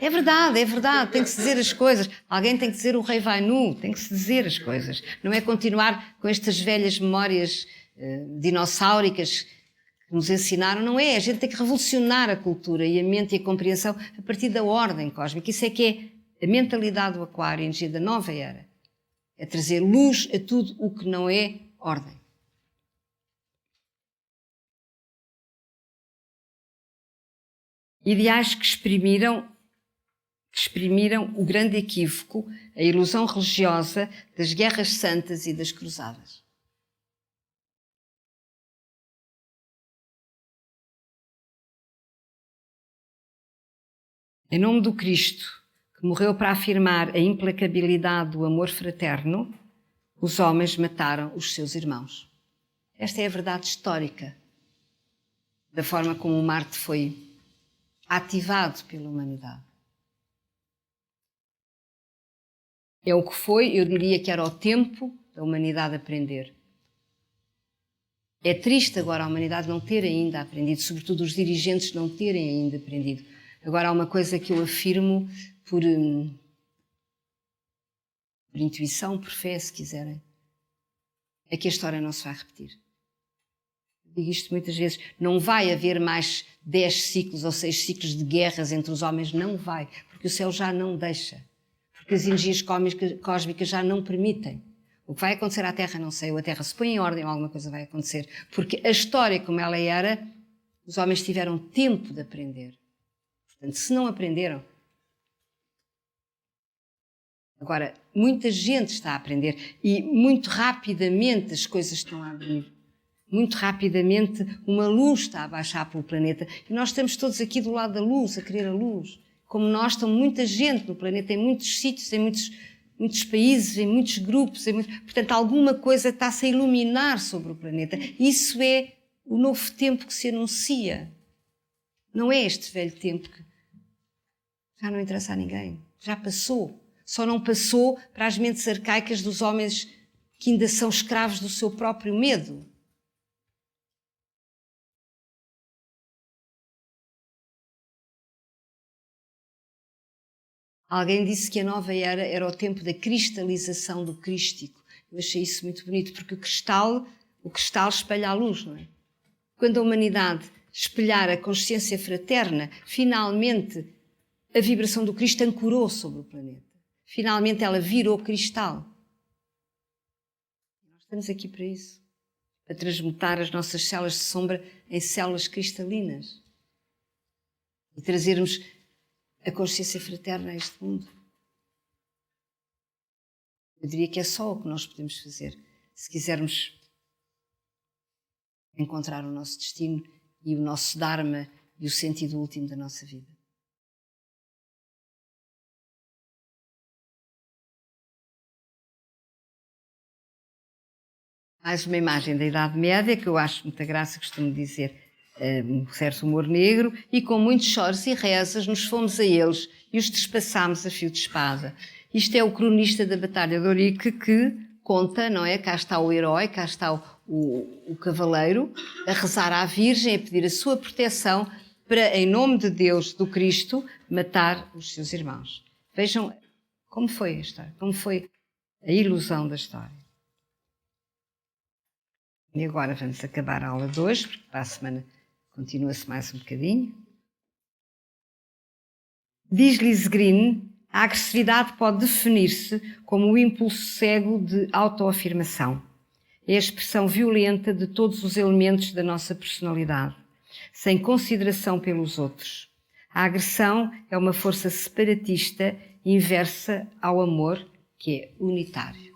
A: É verdade, tem que se dizer as coisas. Alguém tem que dizer o rei vai nu, tem que se dizer as coisas. Não é continuar com estas velhas memórias dinossáuricas que nos ensinaram, não é. A gente tem que revolucionar a cultura e a mente e a compreensão a partir da ordem cósmica. Isso é que é a mentalidade do Aquário, a energia da nova era. É trazer luz a tudo o que não é ordem. Ideais que exprimiram o grande equívoco, a ilusão religiosa das guerras santas e das cruzadas. Em nome do Cristo, que morreu para afirmar a implacabilidade do amor fraterno, os homens mataram os seus irmãos. Esta é a verdade histórica da forma como o Marte foi ativado pela humanidade. É o que foi, eu diria que era o tempo da humanidade aprender. É triste agora a humanidade não ter ainda aprendido, sobretudo os dirigentes não terem ainda aprendido. Agora há uma coisa que eu afirmo por intuição, por fé, se quiserem. É que a história não se vai repetir. Digo isto muitas vezes, não vai haver mais 10 ciclos ou 6 ciclos de guerras entre os homens, não vai, porque o céu já não deixa, porque as energias cósmicas já não permitem. O que vai acontecer à Terra, não sei, ou a Terra se põe em ordem ou alguma coisa vai acontecer, porque a história como ela era, os homens tiveram tempo de aprender. Portanto, se não aprenderam... Agora, muita gente está a aprender e muito rapidamente as coisas estão a abrir. Muito rapidamente uma luz está a baixar pelo planeta e nós estamos todos aqui do lado da luz, a querer a luz. Como nós, está muita gente no planeta, em muitos sítios, em muitos países, em muitos grupos. Portanto, alguma coisa está-se a iluminar sobre o planeta. Isso é o novo tempo que se anuncia. Não é este velho tempo que já não interessa a ninguém. Já passou. Só não passou para as mentes arcaicas dos homens que ainda são escravos do seu próprio medo. Alguém disse que a nova era o tempo da cristalização do crístico. Eu achei isso muito bonito, porque o cristal espelha a luz, não é? Quando a humanidade espelhar a consciência fraterna, finalmente a vibração do Cristo ancorou sobre o planeta. Finalmente ela virou cristal. Nós estamos aqui para isso, para transmutar as nossas células de sombra em células cristalinas e trazermos a consciência fraterna a este mundo. Eu diria que é só o que nós podemos fazer se quisermos encontrar o nosso destino e o nosso Dharma e o sentido último da nossa vida. Mais uma imagem da Idade Média, que eu acho muita graça, costumo dizer, um certo humor negro, e com muitos choros e rezas nos fomos a eles e os despassámos a fio de espada. Isto é o cronista da Batalha de Ourique que conta, não é? Cá está o herói, cá está o cavaleiro, a rezar à Virgem, a pedir a sua proteção para, em nome de Deus, do Cristo, matar os seus irmãos. Vejam como foi a história, como foi a ilusão da história. E agora vamos acabar a aula de hoje, porque para a semana continua-se mais um bocadinho. Diz Liz Green, a agressividade pode definir-se como o impulso cego de autoafirmação. É a expressão violenta de todos os elementos da nossa personalidade, sem consideração pelos outros. A agressão é uma força separatista inversa ao amor, que é unitário.